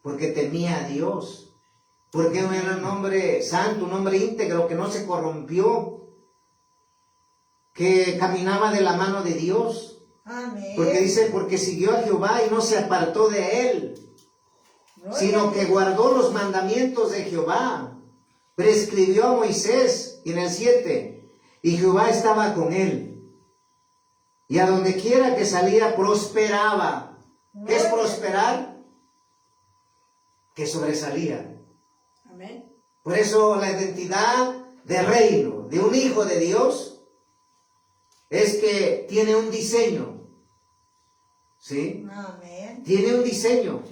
Porque temía a Dios. Porque era un hombre santo, un hombre íntegro, que no se corrompió, que caminaba de la mano de Dios. Amén. Porque dice, porque siguió a Jehová y no se apartó de él, Gloria sino a que Dios. guardó los mandamientos de Jehová. Prescribió a Moisés, y en el 7, y Jehová estaba con él. Y a donde quiera que salía, prosperaba. ¿Qué es prosperar? Que sobresalía. Amén. Por eso la identidad de reino, de un hijo de Dios, es que tiene un diseño. ¿Sí? Amén. Tiene un diseño.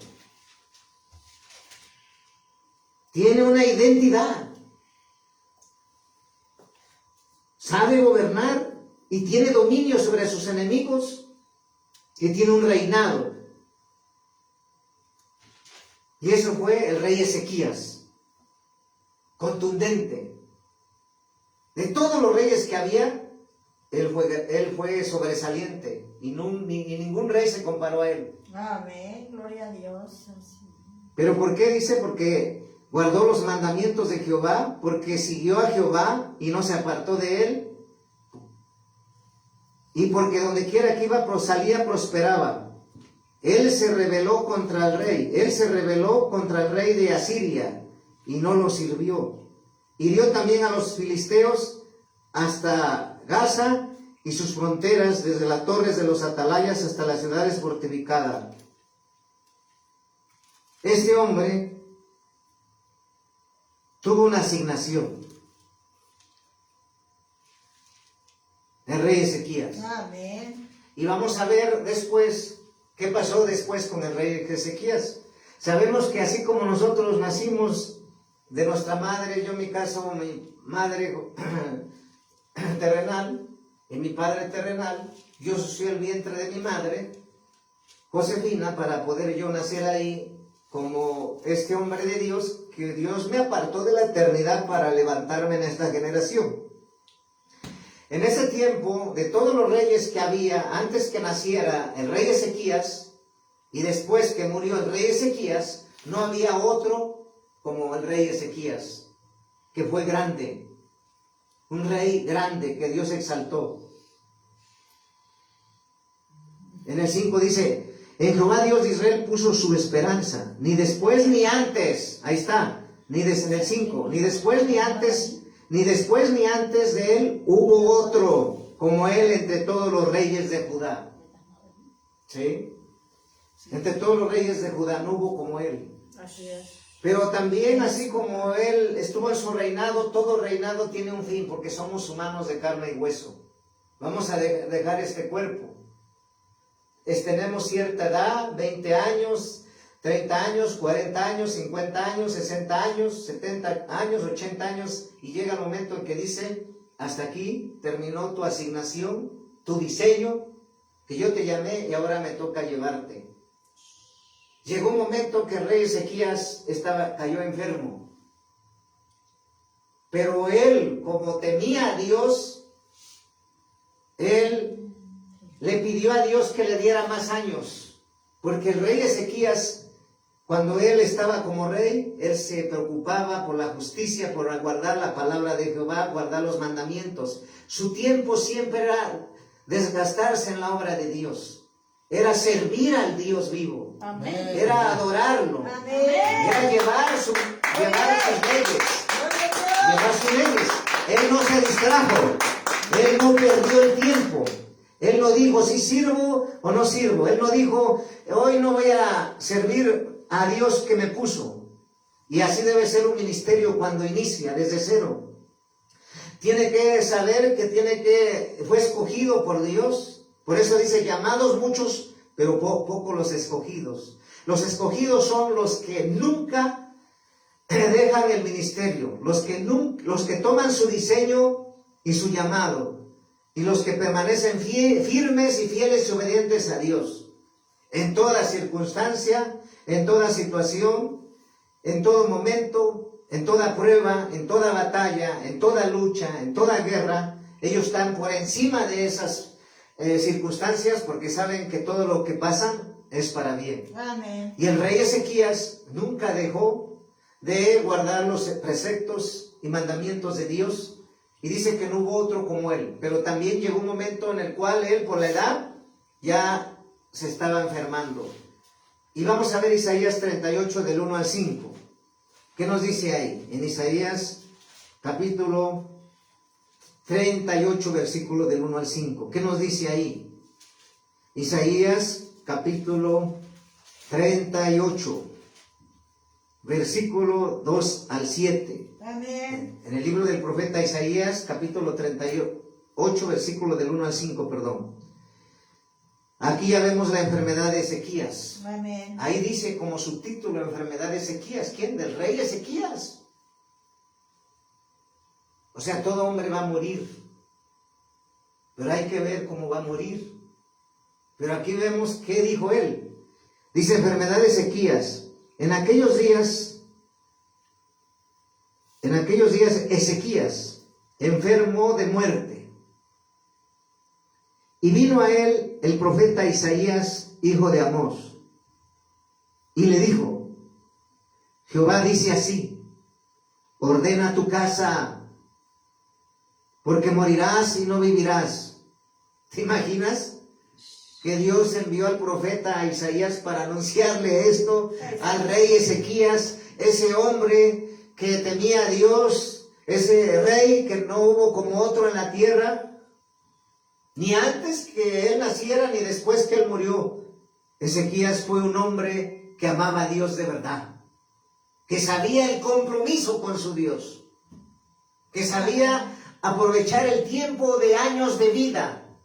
Tiene una identidad. Sabe gobernar y tiene dominio sobre sus enemigos, que tiene un reinado. Y eso fue el rey Ezequías. Contundente. De todos los reyes que había, él fue sobresaliente. Y ningún rey se comparó a él. Amén. Gloria a Dios. ¿Pero por qué dice? Porque guardó los mandamientos de Jehová, porque siguió a Jehová y no se apartó de él. Y porque donde quiera que iba, salía, prosperaba. Él se rebeló contra el rey. Él se rebeló contra el rey de Asiria y no lo sirvió. Hirió también a los filisteos hasta Gaza y sus fronteras, desde las torres de los atalayas hasta las ciudades fortificadas. Este hombre tuvo una asignación. El rey Ezequías. Amén. Y vamos a ver después qué pasó después con el rey Ezequías. Sabemos que así como nosotros nacimos de nuestra madre, yo en mi caso, mi madre terrenal y mi padre terrenal, yo soy el vientre de mi madre, Josefina, para poder yo nacer ahí como este hombre de Dios, que Dios me apartó de la eternidad para levantarme en esta generación. En ese tiempo, de todos los reyes que había, antes que naciera el rey Ezequías, y después que murió el rey Ezequías, no había otro como el rey Ezequías, que fue grande, un rey grande que Dios exaltó. En el 5 dice, en Jehová Dios de Israel puso su esperanza, ni después ni antes, ahí está, en el 5, ni después ni antes de él hubo otro como él entre todos los reyes de Judá. ¿Sí? Entre todos los reyes de Judá no hubo como él. Así es. Pero también, así como él estuvo en su reinado, todo reinado tiene un fin, porque somos humanos de carne y hueso. Vamos a dejar este cuerpo. Tenemos cierta edad, 20 años, 30 años, 40 años, 50 años, 60 años, 70 años, 80 años, y llega el momento en que dice, hasta aquí terminó tu asignación, tu diseño, que yo te llamé y ahora me toca llevarte. Llegó un momento que el rey Ezequías cayó enfermo, pero él, como temía a Dios, él le pidió a Dios que le diera más años, porque el rey Ezequías, cuando él estaba como rey, él se preocupaba por la justicia, por guardar la palabra de Jehová, guardar los mandamientos. Su tiempo siempre era desgastarse en la obra de Dios, era servir al Dios vivo, Amén. era adorarlo, era llevar sus leyes, llevar sus leyes. Él no se distrajo, él no perdió el tiempo. Él no dijo si sirvo o no sirvo. Él no dijo hoy no voy a servir a Dios que me puso. Y así debe ser un ministerio cuando inicia desde cero. Tiene que saber que fue escogido por Dios. Por eso dice llamados muchos, pero pocos los escogidos. Los escogidos son los que nunca dejan el ministerio, los que toman su diseño y su llamado. Y los que permanecen firmes y fieles y obedientes a Dios. En toda circunstancia, en toda situación, en todo momento, en toda prueba, en toda batalla, en toda lucha, en toda guerra, ellos están por encima de esas circunstancias porque saben que todo lo que pasa es para bien. Amén. Y el rey Ezequías nunca dejó de guardar los preceptos y mandamientos de Dios. Y dice que no hubo otro como él, pero también llegó un momento en el cual él, por la edad, ya se estaba enfermando. Y vamos a ver Isaías 38 del 1 al 5. ¿Qué nos dice ahí? En Isaías capítulo 38, versículo del 1 al 5. ¿Qué nos dice ahí? Isaías capítulo 38, versículo 2 al 7. Amén. En el libro del profeta Isaías, capítulo 38, versículo del 1 al 5, perdón. Aquí ya vemos la enfermedad de Ezequías. Amén. Ahí dice como subtítulo, enfermedad de Ezequías. ¿Quién? Del rey Ezequías. O sea, todo hombre va a morir. Pero hay que ver cómo va a morir. Pero aquí vemos qué dijo él. Dice enfermedad de Ezequías. En aquellos días Ezequías enfermó de muerte. Y vino a él el profeta Isaías, hijo de Amós, y le dijo, Jehová dice así, ordena tu casa, porque morirás y no vivirás. ¿Te imaginas? Que Dios envió al profeta Isaías para anunciarle esto al rey Ezequías, ese hombre que temía a Dios, ese rey que no hubo como otro en la tierra, ni antes que él naciera ni después que él murió. Ezequías fue un hombre que amaba a Dios de verdad, que sabía el compromiso con su Dios, que sabía aprovechar el tiempo de años de vida,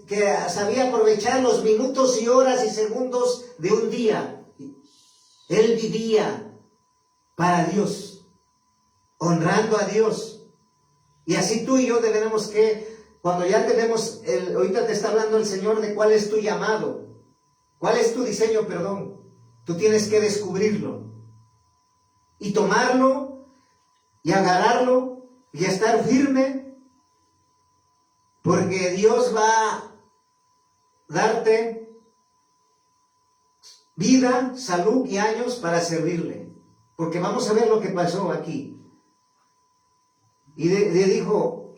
que sabía aprovechar los minutos y horas y segundos de un día. Él vivía para Dios, honrando a Dios. Y así tú y yo debemos que, cuando ya tenemos, ahorita te está hablando el Señor de cuál es tu llamado, cuál es tu diseño, perdón. Tú tienes que descubrirlo y tomarlo y agarrarlo y estar firme, porque Dios va a darte vida, salud y años para servirle. Porque vamos a ver lo que pasó aquí. Y le dijo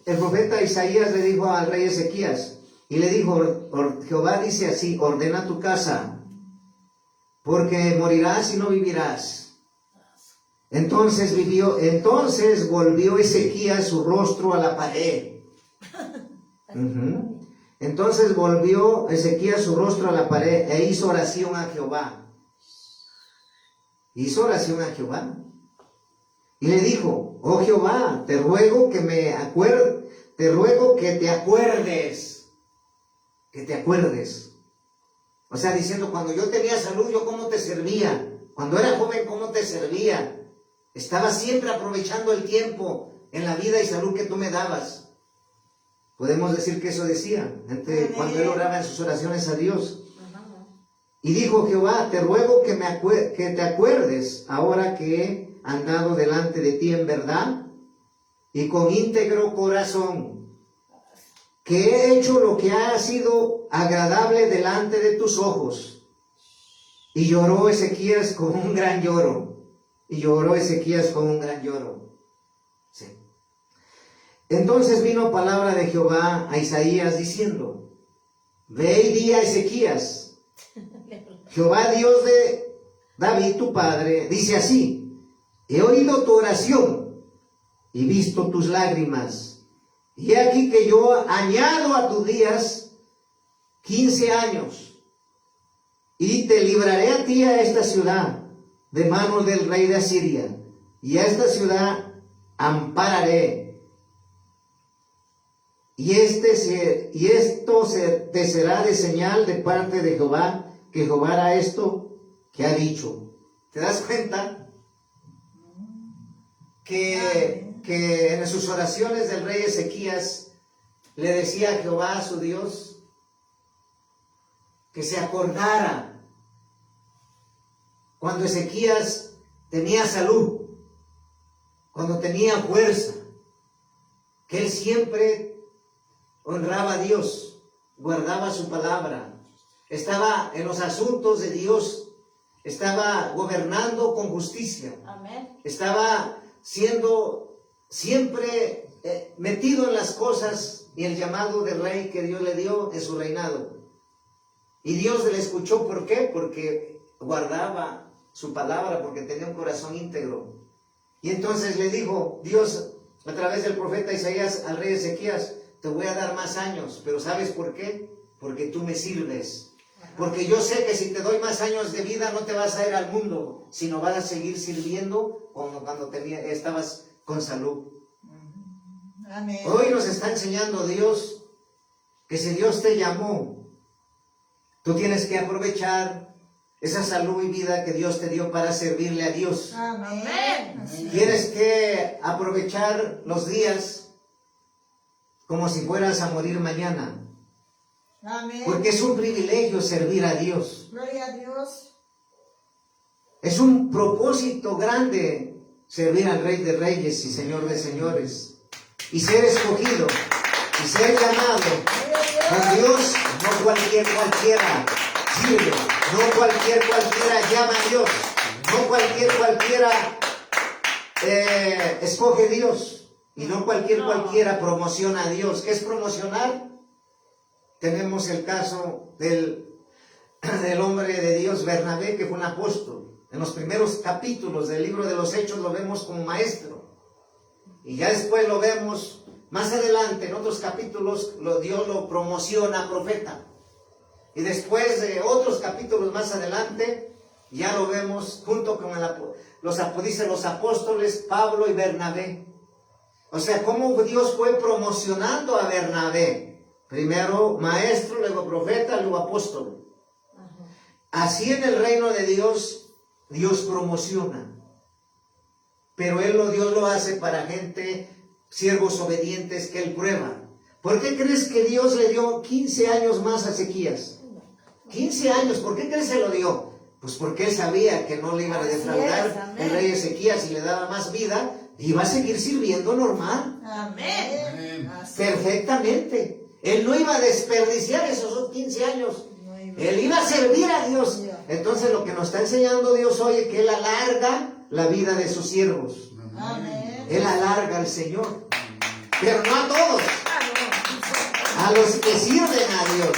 el profeta Isaías, le dijo al rey Ezequías, y le dijo, Jehová dice así, ordena tu casa, porque morirás y no vivirás. Entonces volvió Ezequías su rostro a la pared. Entonces volvió Ezequías su rostro a la pared e hizo oración a Jehová. Hizo oración a Jehová. Y le dijo, oh Jehová, te ruego que te acuerdes. O sea, diciendo, cuando yo tenía salud, yo cómo te servía. Cuando era joven, cómo te servía. Estaba siempre aprovechando el tiempo en la vida y salud que tú me dabas. Podemos decir que eso decía cuando él oraba en sus oraciones a Dios. Y dijo Jehová, te ruego que te acuerdes ahora que he andado delante de ti en verdad y con íntegro corazón, que he hecho lo que ha sido agradable delante de tus ojos. Y lloró Ezequías con un gran lloro. Sí. Entonces vino palabra de Jehová a Isaías diciendo, ve y di a Ezequías, Jehová Dios de David tu padre, dice así, he oído tu oración y visto tus lágrimas, y he aquí que yo añado a tus días 15 años, y te libraré a ti a esta ciudad de manos del rey de Asiria, y a esta ciudad ampararé. Y esto te será de señal de parte de Jehová, que Jehová hará esto que ha dicho. ¿Te das cuenta? Que en sus oraciones del rey Ezequías le decía a Jehová, su Dios, que se acordara cuando Ezequías tenía salud, cuando tenía fuerza, que él siempre honraba a Dios, guardaba su palabra, estaba en los asuntos de Dios, estaba gobernando con justicia. Amén. Estaba siendo siempre metido en las cosas y el llamado de rey que Dios le dio en su reinado. Y Dios le escuchó, ¿por qué? Porque guardaba su palabra, porque tenía un corazón íntegro. Y entonces le dijo Dios a través del profeta Isaías al rey Ezequías, te voy a dar más años, pero ¿sabes por qué? Porque tú me sirves. Porque yo sé que si te doy más años de vida no te vas a ir al mundo, sino vas a seguir sirviendo como cuando estabas con salud. Amén. Hoy nos está enseñando Dios que si Dios te llamó, tú tienes que aprovechar esa salud y vida que Dios te dio para servirle a Dios. Amén. Tienes que aprovechar los días como si fueras a morir mañana. Amén. Porque es un privilegio servir a Dios. Gloria a Dios. Es un propósito grande servir al Rey de Reyes y Señor de Señores. Y ser escogido y ser llamado por Dios. No cualquiera sirve. No cualquiera llama a Dios. No cualquiera escoge a Dios. Y no cualquiera promociona a Dios. ¿Qué es promocionar? Tenemos el caso del hombre de Dios Bernabé, que fue un apóstol. En los primeros capítulos del libro de los Hechos lo vemos como maestro. Y ya después lo vemos más adelante, en otros capítulos, Dios lo promociona a profeta. Y después de otros capítulos más adelante, ya lo vemos junto con los apóstoles Pablo y Bernabé. O sea, cómo Dios fue promocionando a Bernabé. Primero maestro, luego profeta, luego apóstol. Así en el reino de Dios, Dios promociona. Pero Dios lo hace para gente, siervos obedientes que Él prueba. ¿Por qué crees que Dios le dio 15 años más a Ezequías? 15 años, ¿por qué crees que se lo dio? Pues porque Él sabía que no le iba a defraudar el rey Ezequías y le daba más vida. Iba a seguir sirviendo normal. Amén. Perfectamente. Él no iba a desperdiciar esos 15 años. Él iba a servir a Dios. Entonces lo que nos está enseñando Dios hoy es que Él alarga la vida de sus siervos. Amén. Él alarga al Señor. Pero no a todos. A los que sirven a Dios.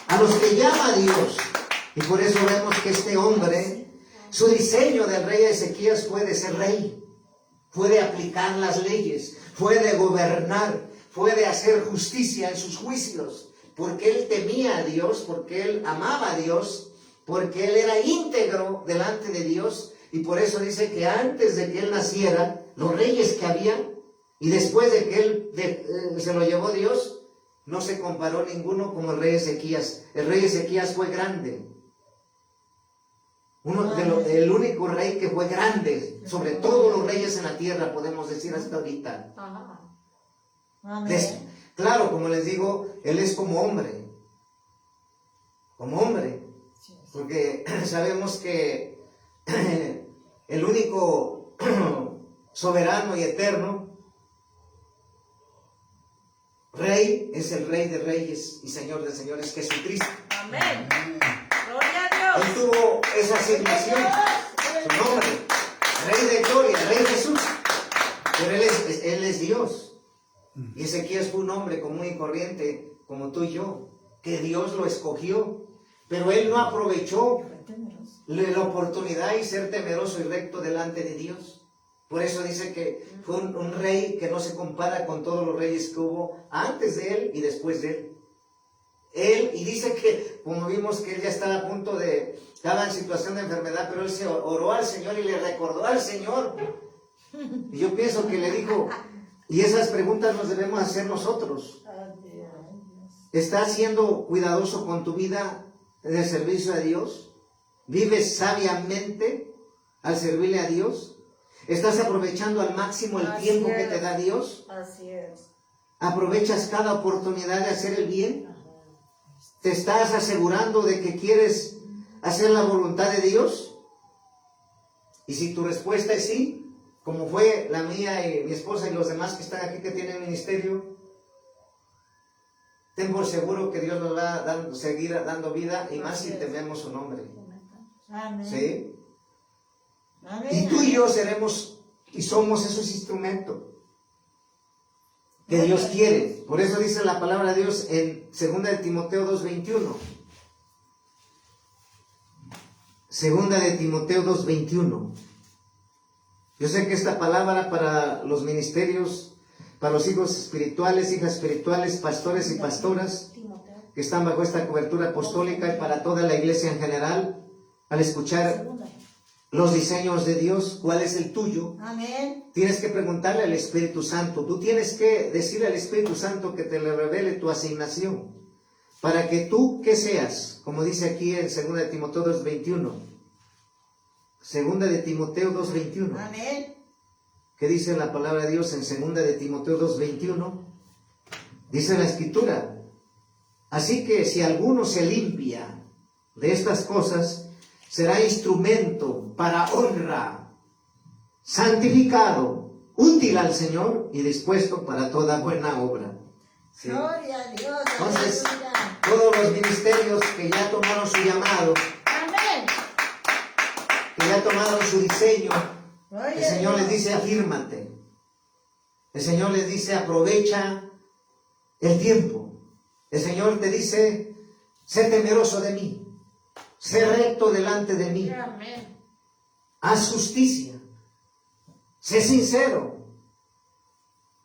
A los que llama a Dios. Y por eso vemos que este hombre, su diseño del rey Ezequías fue de ser rey. Puede aplicar las leyes, puede gobernar, puede hacer justicia en sus juicios, porque él temía a Dios, porque él amaba a Dios, porque él era íntegro delante de Dios, y por eso dice que antes de que él naciera, los reyes que había, y después de que él se lo llevó Dios, no se comparó ninguno como el rey Ezequías. El rey Ezequías fue grande. El único rey que fue grande, sobre todos los reyes en la tierra, podemos decir hasta ahorita. Ajá. Amén. Claro, como les digo, él es como hombre. Como hombre. Porque sabemos que el único soberano y eterno Rey es el Rey de Reyes y Señor de Señores, Jesucristo. Amén. Gloria a Él Dios. tuvo esa asignación, su nombre, Rey de Gloria, Rey Jesús. Pero Él es Dios. Y Ezequías fue un hombre común y corriente, como tú y yo, que Dios lo escogió. Pero él no aprovechó la oportunidad y ser temeroso y recto delante de Dios. Por eso dice que fue un rey que no se compara con todos los reyes que hubo antes de él y después de él. Y dice que, como vimos, que él ya estaba a punto estaba en situación de enfermedad, pero él se oró al Señor y le recordó al Señor. Y yo pienso que le dijo, y esas preguntas nos debemos hacer nosotros. ¿Estás siendo cuidadoso con tu vida en el servicio a Dios? ¿Vives sabiamente al servirle a Dios? ¿Estás aprovechando al máximo el tiempo que te da Dios? Así es. ¿Aprovechas cada oportunidad de hacer el bien? ¿Te estás asegurando de que quieres hacer la voluntad de Dios? Y si tu respuesta es sí, como fue la mía y mi esposa y los demás que están aquí que tienen ministerio, ten por seguro que Dios nos va a seguir dando vida, y más si tememos su nombre. Amén. ¿Sí? Amén. Y tú y yo seremos y somos esos instrumentos que Dios quiere. Por eso dice la palabra de Dios en 2 de Timoteo 2:21. 2 de Timoteo 2:21. Yo sé que esta palabra para los ministerios, para los hijos espirituales, hijas espirituales, pastores y pastoras que están bajo esta cobertura apostólica, y para toda la iglesia en general, al escuchar los diseños de Dios, ¿cuál es el tuyo? Amén. Tienes que preguntarle al Espíritu Santo. Tú tienes que decirle al Espíritu Santo que te le revele tu asignación, para que tú que seas, como dice aquí en 2 de Timoteo 2:21. 2 de Timoteo 2:21. Amén. ¿Qué dice la palabra de Dios en 2 de Timoteo 2:21? Dice la Escritura: así que si alguno se limpia de estas cosas, será instrumento para honra, santificado, útil al Señor y dispuesto para toda buena obra. ¿Sí? Gloria a Dios. Entonces, Aleluya. todos los ministerios que ya tomaron su llamado, Amén. que ya tomaron su diseño, Gloria el Señor a les Dios. dice: afírmate. El Señor les dice: aprovecha el tiempo. El Señor te dice: sé temeroso de mí. Sé recto delante de mí. Amén. Haz justicia. Sé sincero.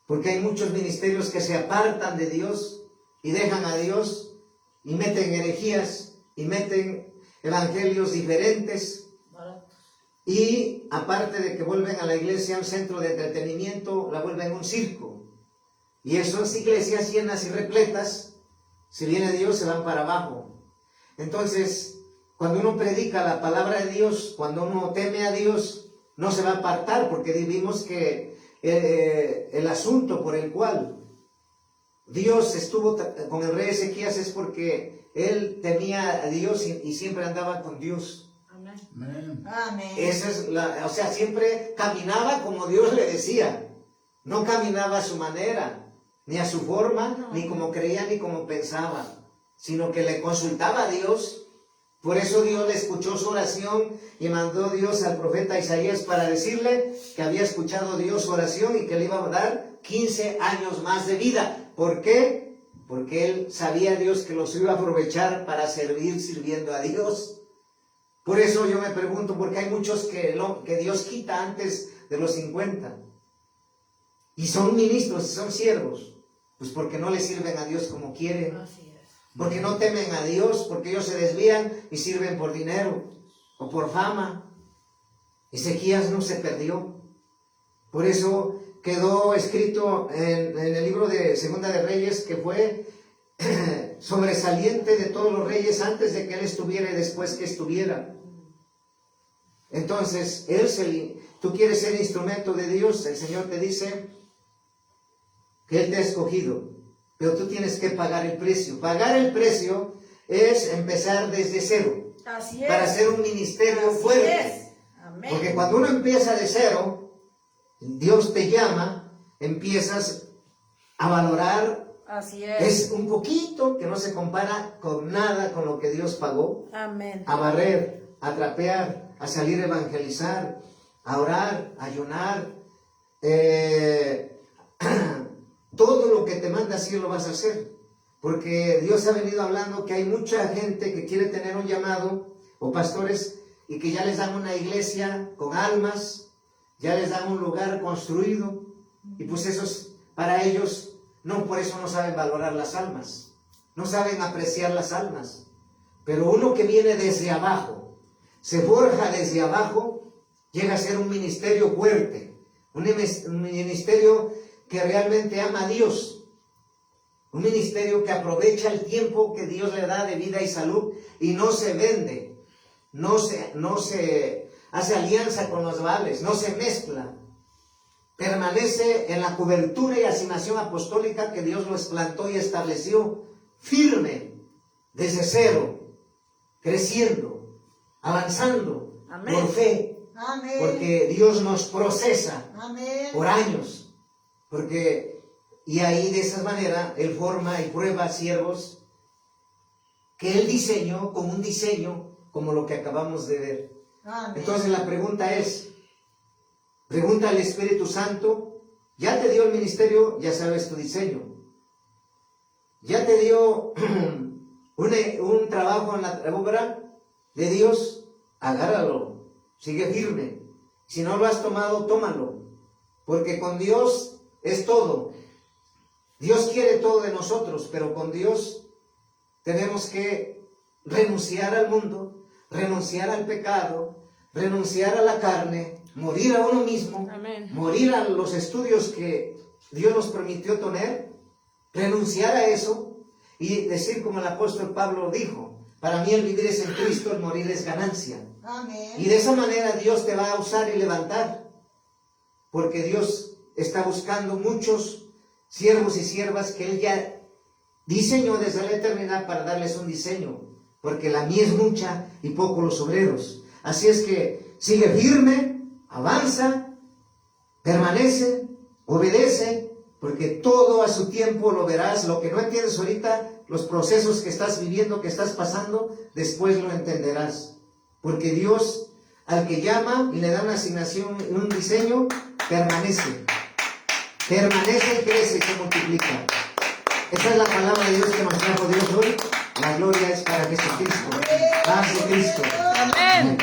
Porque hay muchos ministerios que se apartan de Dios y dejan a Dios y meten herejías y meten evangelios diferentes. Y aparte de que vuelven a la iglesia un centro de entretenimiento, la vuelven un circo. Y esas iglesias llenas y repletas, si viene Dios, se van para abajo. Entonces, cuando uno predica la palabra de Dios, cuando uno teme a Dios, no se va a apartar, porque vimos que el asunto por el cual Dios estuvo con el rey Ezequías es porque él temía a Dios y siempre andaba con Dios. Amén. Amén. Esa es o sea, siempre caminaba como Dios le decía. No caminaba a su manera, ni a su forma, ni como creía, ni como pensaba, sino que le consultaba a Dios. Por eso Dios le escuchó su oración y mandó Dios al profeta Isaías para decirle que había escuchado Dios su oración y que le iba a dar 15 años más de vida. ¿Por qué? Porque él sabía Dios que los iba a aprovechar para servir sirviendo a Dios. Por eso yo me pregunto, ¿por qué hay muchos que Dios quita antes de los 50? Y son ministros, son siervos. Pues porque no le sirven a Dios como quieren. Así es. Porque no temen a Dios, porque ellos se desvían y sirven por dinero o por fama. Ezequías no se perdió. Por eso quedó escrito en el libro de Segunda de Reyes que fue sobresaliente de todos los reyes antes de que él estuviera y después que estuviera. Entonces, tú quieres ser instrumento de Dios, el Señor te dice que Él te ha escogido, pero tú tienes que pagar el precio. Pagar el precio es empezar desde cero. Así es. Para hacer un ministerio Así fuerte. es. Amén. Porque cuando uno empieza de cero, Dios te llama, empiezas a valorar. Así es. Es un poquito que no se compara con nada con lo que Dios pagó. Amén. A barrer, a trapear, a salir a evangelizar, a orar, a ayunar. Todo lo que te manda así lo vas a hacer. Porque Dios ha venido hablando que hay mucha gente que quiere tener un llamado, o pastores, y que ya les dan una iglesia con almas, ya les dan un lugar construido, y pues esos, para ellos, no, por eso no saben valorar las almas, no saben apreciar las almas. Pero uno que viene desde abajo, se forja desde abajo, llega a ser un ministerio fuerte, un ministerio que realmente ama a Dios, un ministerio que aprovecha el tiempo que Dios le da de vida y salud y no se vende, no se hace alianza con los Baales, no se mezcla, permanece en la cobertura y asignación apostólica que Dios los plantó y estableció, firme, desde cero, creciendo, avanzando. Amén. Por fe, Amén. porque Dios nos procesa Amén. por años, y ahí de esa manera Él forma y prueba siervos que Él diseñó con un diseño como lo que acabamos de ver. Amén. Entonces la pregunta es, pregunta al Espíritu Santo, ya te dio el ministerio, ya sabes tu diseño, ya te dio un trabajo en la obra de Dios, agárralo, sigue firme. Si no lo has tomado, tómalo, porque con Dios es todo. Dios quiere todo de nosotros, pero con Dios tenemos que renunciar al mundo, renunciar al pecado, renunciar a la carne, morir a uno mismo, Amén. morir a los estudios que Dios nos permitió tener, renunciar a eso y decir como el apóstol Pablo dijo, para mí el vivir es en Cristo, el morir es ganancia. Amén. Y de esa manera Dios te va a usar y levantar, porque Dios está buscando muchos siervos y siervas que Él ya diseñó desde la eternidad para darles un diseño, porque la mies es mucha y poco los obreros. Así es que sigue firme, avanza, permanece, obedece, porque todo a su tiempo lo verás. Lo que no entiendes ahorita, los procesos que estás viviendo, que estás pasando, después lo entenderás. Porque Dios, al que llama y le da una asignación, un diseño, permanece. Permanece y crece y se multiplica. Esa es la palabra de Dios que nos trajo Dios hoy. La gloria es para Jesucristo. Paz de Cristo. Amén.